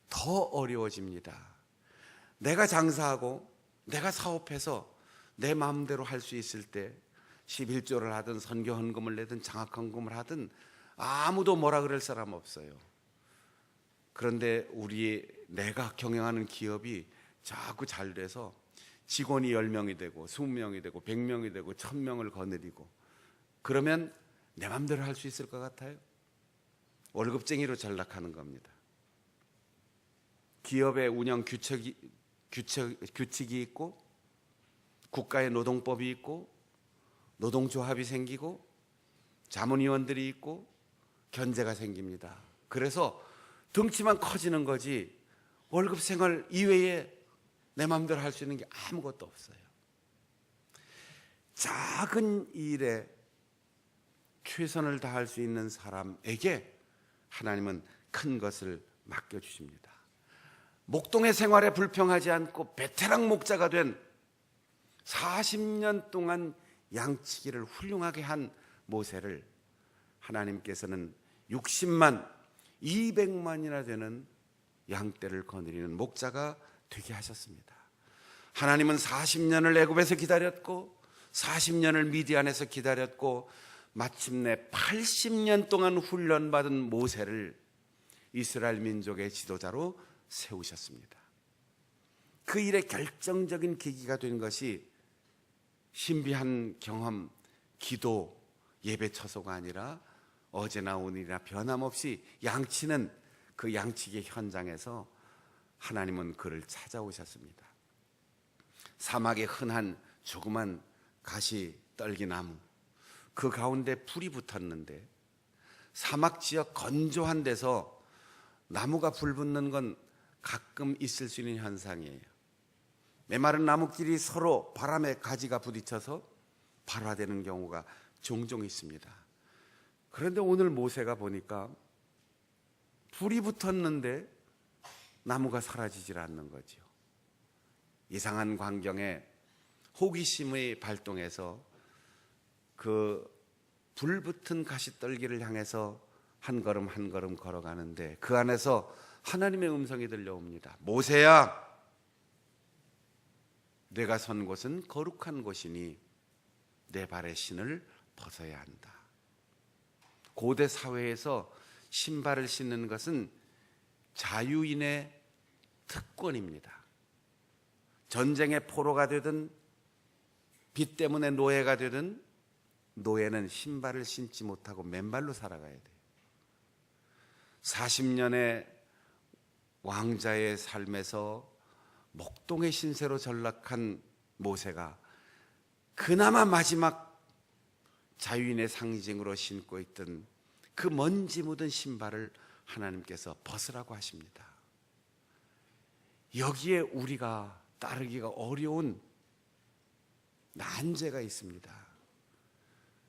더 어려워집니다. 내가 장사하고 내가 사업해서 내 마음대로 할 수 있을 때 11조를 하든 선교 헌금을 내든 장학 헌금을 하든 아무도 뭐라 그럴 사람 없어요. 그런데 내가 경영하는 기업이 자꾸 잘 돼서 직원이 10명이 되고 20명이 되고 100명이 되고 1000명을 거느리고 그러면 내 맘대로 할 수 있을 것 같아요? 월급쟁이로 전락하는 겁니다. 기업의 운영 규칙이 있고 국가의 노동법이 있고 노동조합이 생기고 자문위원들이 있고 견제가 생깁니다. 그래서 덩치만 커지는 거지 월급 생활 이외에 내 마음대로 할 수 있는 게 아무것도 없어요. 작은 일에 최선을 다할 수 있는 사람에게 하나님은 큰 것을 맡겨주십니다. 목동의 생활에 불평하지 않고 베테랑 목자가 된 40년 동안 양치기를 훌륭하게 한 모세를 하나님께서는 60만 200만이나 되는 양떼를 거느리는 목자가 되게 하셨습니다. 하나님은 40년을 애굽에서 기다렸고 40년을 미디안에서 기다렸고 마침내 80년 동안 훈련받은 모세를 이스라엘 민족의 지도자로 세우셨습니다. 그 일의 결정적인 계기가 된 것이 신비한 경험, 기도, 예배 처소가 아니라 어제나 오늘이나 변함없이 양치는 그 양치기 현장에서 하나님은 그를 찾아오셨습니다. 사막에 흔한 조그만 가시 떨기나무, 그 가운데 불이 붙었는데 사막 지역 건조한 데서 나무가 불 붙는 건 가끔 있을 수 있는 현상이에요. 메마른 나무끼리 서로 바람에 가지가 부딪혀서 발화되는 경우가 종종 있습니다. 그런데 오늘 모세가 보니까 불이 붙었는데 나무가 사라지질 않는 거죠. 이상한 광경에 호기심의 발동해서 그 불붙은 가시떨기를 향해서 한 걸음 한 걸음 걸어가는데 그 안에서 하나님의 음성이 들려옵니다. 모세야, 내가 선 곳은 거룩한 곳이니 내 발의 신을 벗어야 한다. 고대 사회에서 신발을 신는 것은 자유인의 특권입니다. 전쟁의 포로가 되든 빚 때문에 노예가 되든 노예는 신발을 신지 못하고 맨발로 살아가야 돼요. 40년의 왕자의 삶에서 목동의 신세로 전락한 모세가 그나마 마지막 자유인의 상징으로 신고 있던 그 먼지 묻은 신발을 하나님께서 벗으라고 하십니다. 여기에 우리가 따르기가 어려운 난제가 있습니다.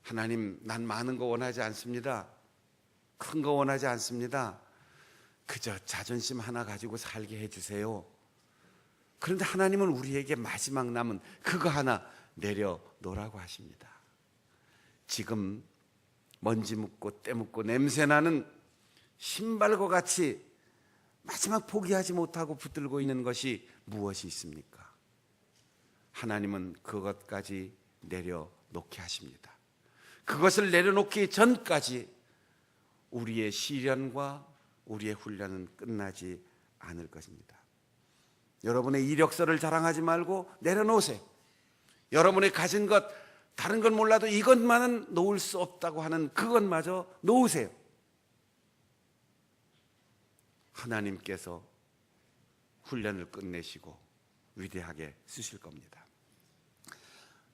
하나님, 난 많은 거 원하지 않습니다. 큰 거 원하지 않습니다. 그저 자존심 하나 가지고 살게 해주세요. 그런데 하나님은 우리에게 마지막 남은 그거 하나 내려놓으라고 하십니다. 지금 먼지 묻고 때 묻고 냄새나는 신발과 같이 마지막 포기하지 못하고 붙들고 있는 것이 무엇이 있습니까? 하나님은 그것까지 내려놓게 하십니다. 그것을 내려놓기 전까지 우리의 시련과 우리의 훈련은 끝나지 않을 것입니다. 여러분의 이력서를 자랑하지 말고 내려놓으세요. 여러분이 가진 것, 다른 건 몰라도 이것만은 놓을 수 없다고 하는 그것마저 놓으세요. 하나님께서 훈련을 끝내시고 위대하게 쓰실 겁니다.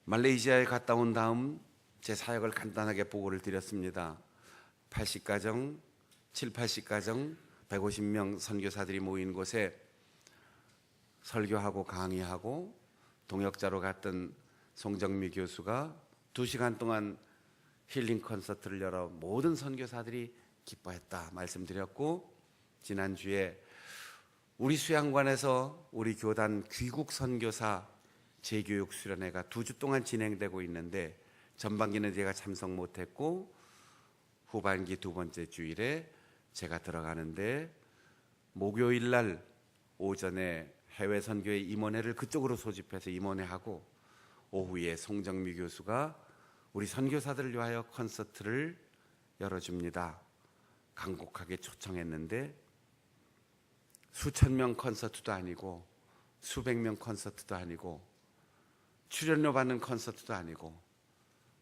말레이시아에 갔다 온 다음 제 사역을 간단하게 보고를 드렸습니다. 80가정, 7, 80가정, 150명 선교사들이 모인 곳에 설교하고 강의하고 동역자로 갔던 송정미 교수가 2시간 동안 힐링 콘서트를 열어 모든 선교사들이 기뻐했다 말씀드렸고, 지난주에 우리 수양관에서 우리 교단 귀국 선교사 재교육 수련회가 2주 동안 진행되고 있는데 전반기는 제가 참석 못했고 후반기 2번째 주일에 제가 들어가는데 목요일 날 오전에 해외 선교회 임원회를 그쪽으로 소집해서 임원회하고 오후에 송정미 교수가 우리 선교사들을 위하여 콘서트를 열어줍니다. 간곡하게 초청했는데 수천 명 콘서트도 아니고 수백 명 콘서트도 아니고 출연료 받는 콘서트도 아니고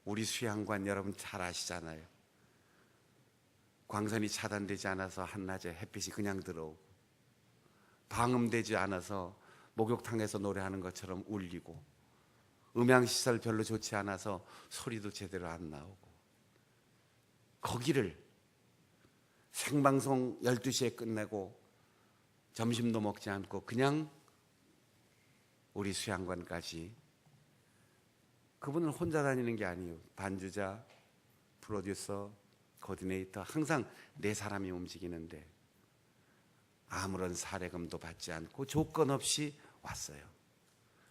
우리 수양관 여러분 잘 아시잖아요. 광선이 차단되지 않아서 한낮에 햇빛이 그냥 들어오고 방음되지 않아서 목욕탕에서 노래하는 것처럼 울리고 음향시설 별로 좋지 않아서 소리도 제대로 안 나오고 거기를 생방송 12시에 끝내고 점심도 먹지 않고 그냥 우리 수양관까지, 그분은 혼자 다니는 게 아니에요. 반주자, 프로듀서, 코디네이터 항상 4사람이 움직이는데 아무런 사례금도 받지 않고 조건 없이 왔어요.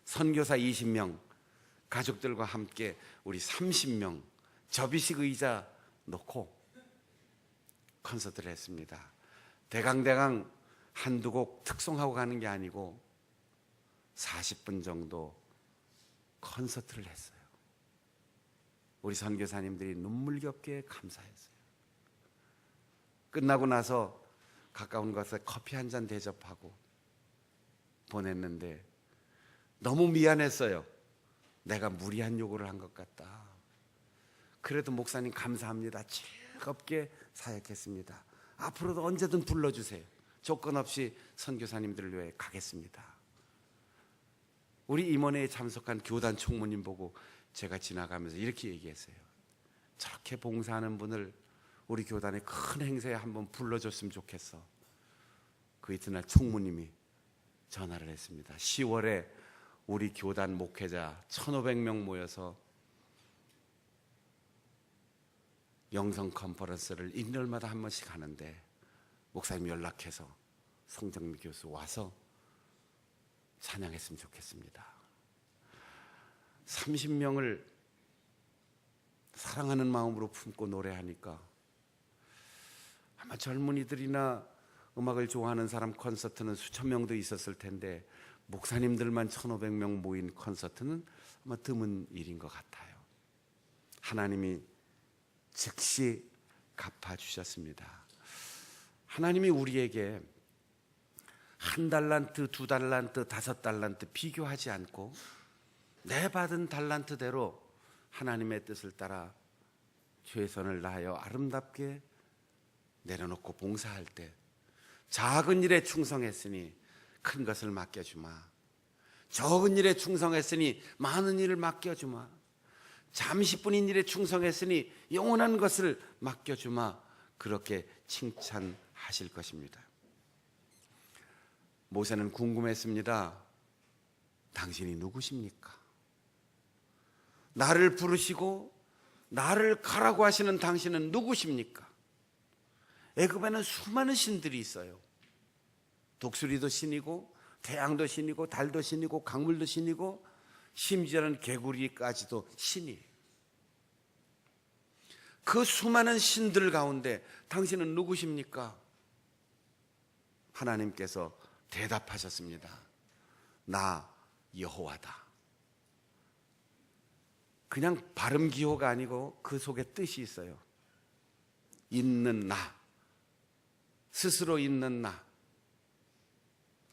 선교사 20명, 가족들과 함께 우리 30명 접이식 의자 놓고 콘서트를 했습니다. 대강대강 한두 곡 특송하고 가는 게 아니고 40분 정도 콘서트를 했어요. 우리 선교사님들이 눈물겹게 감사했어요. 끝나고 나서 가까운 곳에 커피 한 잔 대접하고 보냈는데 너무 미안했어요. 내가 무리한 요구를 한 것 같다. 그래도 목사님 감사합니다. 즐겁게 사역했습니다. 앞으로도 언제든 불러주세요. 조건 없이 선교사님들을 위해 가겠습니다. 우리 임원회에 참석한 교단 총무님 보고 제가 지나가면서 이렇게 얘기했어요. 저렇게 봉사하는 분을 우리 교단의 큰 행사에 한번 불러줬으면 좋겠어. 그 이튿날 총무님이 전화를 했습니다. 10월에 우리 교단 목회자 1,500명 모여서 영성 컨퍼런스를 1년마다 한 번씩 하는데 목사님 연락해서 송정미 교수 와서 찬양했으면 좋겠습니다. 30명을 사랑하는 마음으로 품고 노래하니까 아마 젊은이들이나 음악을 좋아하는 사람 콘서트는 수천 명도 있었을 텐데 목사님들만 1,500명 모인 콘서트는 아마 드문 일인 것 같아요. 하나님이 즉시 갚아주셨습니다. 하나님이 우리에게 한 달란트, 두 달란트, 5달란트 비교하지 않고 내 받은 달란트대로 하나님의 뜻을 따라 최선을 다하여 아름답게 내려놓고 봉사할 때 작은 일에 충성했으니 큰 것을 맡겨주마. 적은 일에 충성했으니 많은 일을 맡겨주마. 잠시뿐인 일에 충성했으니 영원한 것을 맡겨주마. 그렇게 칭찬하실 것입니다. 모세는 궁금했습니다. 당신이 누구십니까? 나를 부르시고 나를 가라고 하시는 당신은 누구십니까? 애굽에는 수많은 신들이 있어요. 독수리도 신이고 태양도 신이고 달도 신이고 강물도 신이고 심지어는 개구리까지도 신이에요. 그 수많은 신들 가운데 당신은 누구십니까? 하나님께서 대답하셨습니다. 나 여호와다. 그냥 발음 기호가 아니고 그 속에 뜻이 있어요. 있는 나, 스스로 있는 나,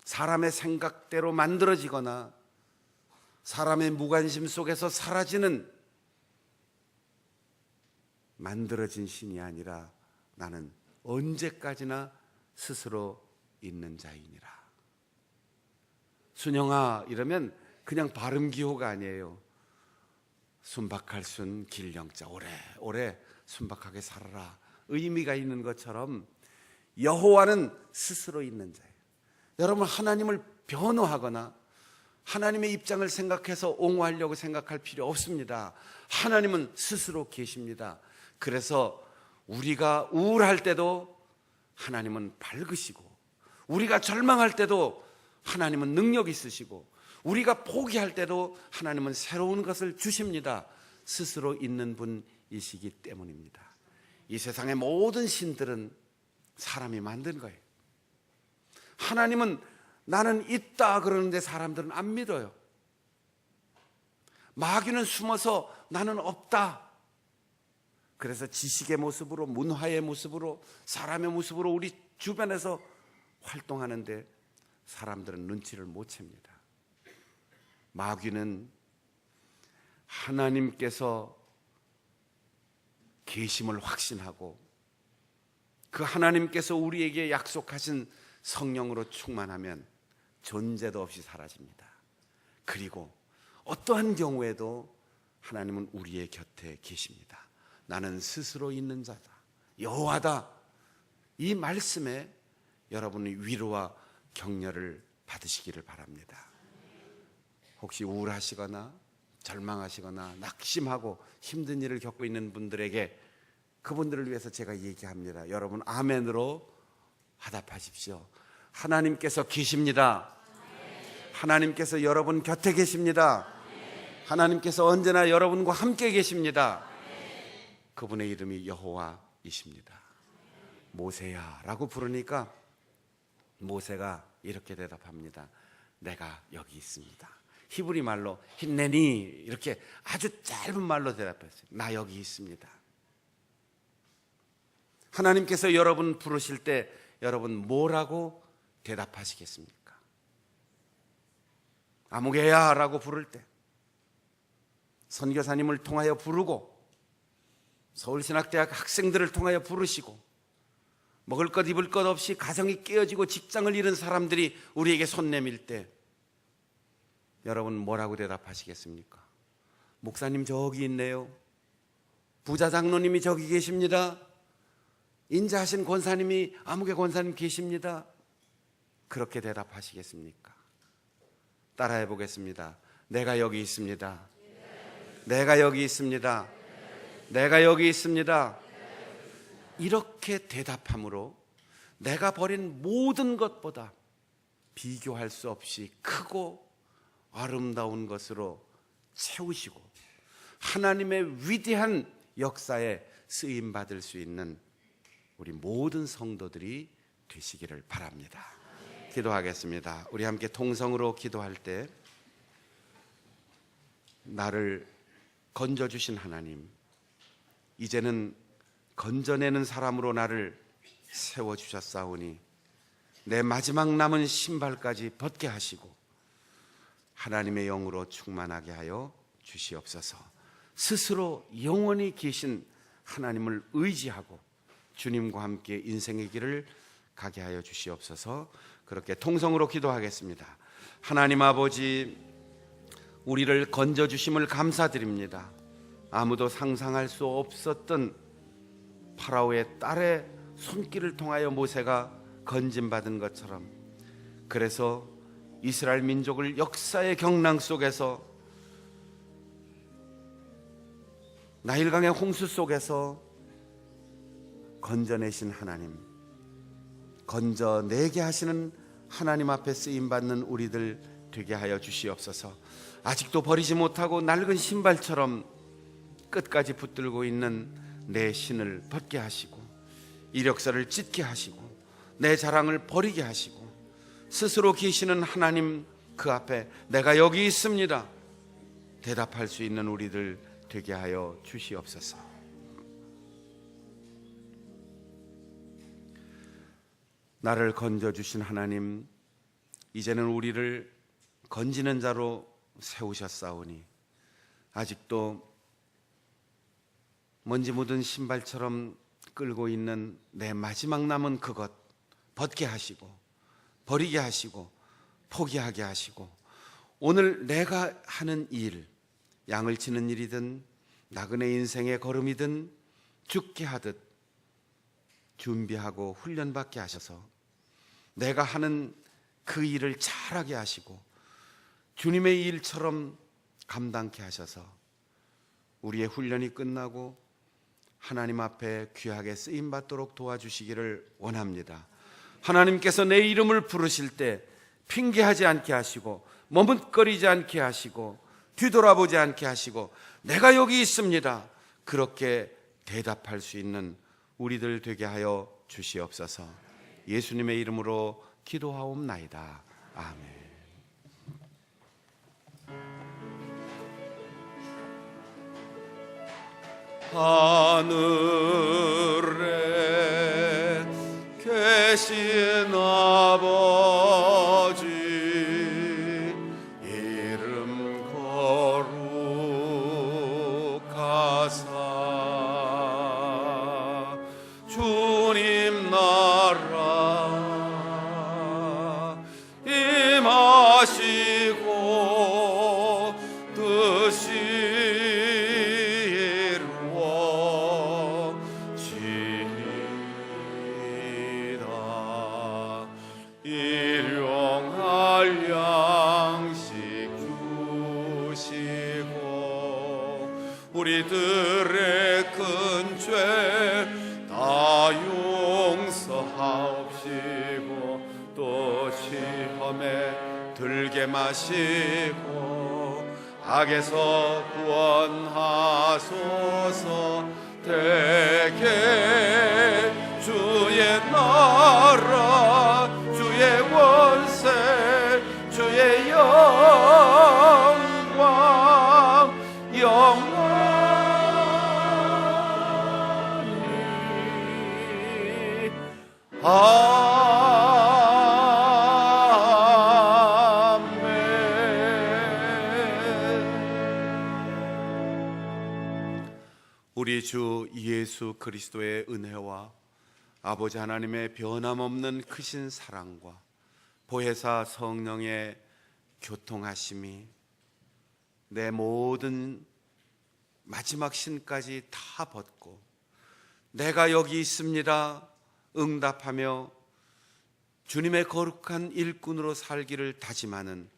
사람의 생각대로 만들어지거나 사람의 무관심 속에서 사라지는 만들어진 신이 아니라 나는 언제까지나 스스로 있는 자이니라. 순영아 이러면 그냥 발음 기호가 아니에요. 순박할 순 길령자, 오래 순박하게 살아라 의미가 있는 것처럼 여호와는 스스로 있는 자예요. 여러분, 하나님을 변호하거나 하나님의 입장을 생각해서 옹호하려고 생각할 필요 없습니다. 하나님은 스스로 계십니다. 그래서 우리가 우울할 때도 하나님은 밝으시고, 우리가 절망할 때도 하나님은 능력 있으시고, 우리가 포기할 때도 하나님은 새로운 것을 주십니다. 스스로 있는 분이시기 때문입니다. 이 세상의 모든 신들은 사람이 만든 거예요. 하나님은 나는 있다 그러는데 사람들은 안 믿어요. 마귀는 숨어서 나는 없다. 그래서 지식의 모습으로, 문화의 모습으로, 사람의 모습으로 우리 주변에서 활동하는데 사람들은 눈치를 못 챕니다. 마귀는 하나님께서 계심을 확신하고 그 하나님께서 우리에게 약속하신 성령으로 충만하면 존재도 없이 사라집니다. 그리고 어떠한 경우에도 하나님은 우리의 곁에 계십니다. 나는 스스로 있는 자다, 여호와다. 이 말씀에 여러분이 위로와 격려를 받으시기를 바랍니다. 혹시 우울하시거나 절망하시거나 낙심하고 힘든 일을 겪고 있는 분들에게, 그분들을 위해서 제가 얘기합니다. 여러분 아멘으로 화답하십시오. 하나님께서 계십니다. 하나님께서 여러분 곁에 계십니다. 하나님께서 언제나 여러분과 함께 계십니다. 그분의 이름이 여호와이십니다. 모세야 라고 부르니까 모세가 이렇게 대답합니다. 내가 여기 있습니다. 히브리 말로 힌네니, 이렇게 아주 짧은 말로 대답했어요. 나 여기 있습니다. 하나님께서 여러분 부르실 때 여러분 뭐라고 대답하시겠습니까? 아무개야 라고 부를 때, 선교사님을 통하여 부르고, 서울신학대학 학생들을 통하여 부르시고, 먹을 것 입을 것 없이 가정이 깨어지고 직장을 잃은 사람들이 우리에게 손 내밀 때 여러분 뭐라고 대답하시겠습니까? 목사님 저기 있네요. 부자 장로님이 저기 계십니다. 인자하신 권사님이, 아무개 권사님 계십니다. 그렇게 대답하시겠습니까? 따라해 보겠습니다. 내가 여기 있습니다. 내가 여기 있습니다. 내가 여기 있습니다. 이렇게 대답함으로 내가 버린 모든 것보다 비교할 수 없이 크고 아름다운 것으로 채우시고 하나님의 위대한 역사에 쓰임받을 수 있는 우리 모든 성도들이 되시기를 바랍니다. 기도하겠습니다. 우리 함께 통성으로 기도할 때, 나를 건져주신 하나님, 이제는 건져내는 사람으로 나를 세워주셨사오니 내 마지막 남은 신발까지 벗게 하시고 하나님의 영으로 충만하게 하여 주시옵소서. 스스로 영원히 계신 하나님을 의지하고 주님과 함께 인생의 길을 가게 하여 주시옵소서. 그렇게 통성으로 기도하겠습니다. 하나님 아버지, 우리를 건져주심을 감사드립니다. 아무도 상상할 수 없었던 파라오의 딸의 손길을 통하여 모세가 건짐받은 것처럼, 그래서 이스라엘 민족을 역사의 경랑 속에서, 나일강의 홍수 속에서 건져내신 하나님, 건져내게 하시는 하나님 앞에 쓰임받는 우리들 되게 하여 주시옵소서. 아직도 버리지 못하고 낡은 신발처럼 끝까지 붙들고 있는 내 신을 벗게 하시고, 이력서를 찢게 하시고, 내 자랑을 버리게 하시고, 스스로 계시는 하나님 그 앞에 내가 여기 있습니다 대답할 수 있는 우리들 되게 하여 주시옵소서. 나를 건져주신 하나님, 이제는 우리를 건지는 자로 세우셨사오니 아직도 먼지 묻은 신발처럼 끌고 있는 내 마지막 남은 그것 벗게 하시고, 버리게 하시고, 포기하게 하시고, 오늘 내가 하는 일, 양을 치는 일이든 나그네 인생의 걸음이든 죽게 하듯 준비하고 훈련받게 하셔서 내가 하는 그 일을 잘하게 하시고 주님의 일처럼 감당케 하셔서 우리의 훈련이 끝나고 하나님 앞에 귀하게 쓰임받도록 도와주시기를 원합니다. 하나님께서 내 이름을 부르실 때 핑계하지 않게 하시고, 머뭇거리지 않게 하시고, 뒤돌아보지 않게 하시고, 내가 여기 있습니다 그렇게 대답할 수 있는 우리들 되게 하여 주시옵소서. 예수님의 이름으로 기도하옵나이다. 아멘. 하늘에 계신 아버지, 이름 거룩하사 주님 나라 임하시고 뜻이 일용할 양식 주시고 우리들의 큰 죄 다 용서하옵시고 또 시험에 들게 마시고 악에서 구원하소서. 대개 주의 나라 주의 권세 주의 영광 영원히 아멘. 우리 주 예수 그리스도의 은혜와 아버지 하나님의 변함없는 크신 사랑과 보혜사 성령의 교통하심이 내 모든 마지막 신까지 다 벗고 내가 여기 있습니다 응답하며 주님의 거룩한 일꾼으로 살기를 다짐하는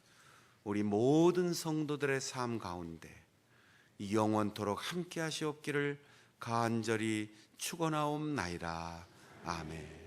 우리 모든 성도들의 삶 가운데 영원토록 함께 하시옵기를 간절히 축원하옵나이다. 아멘.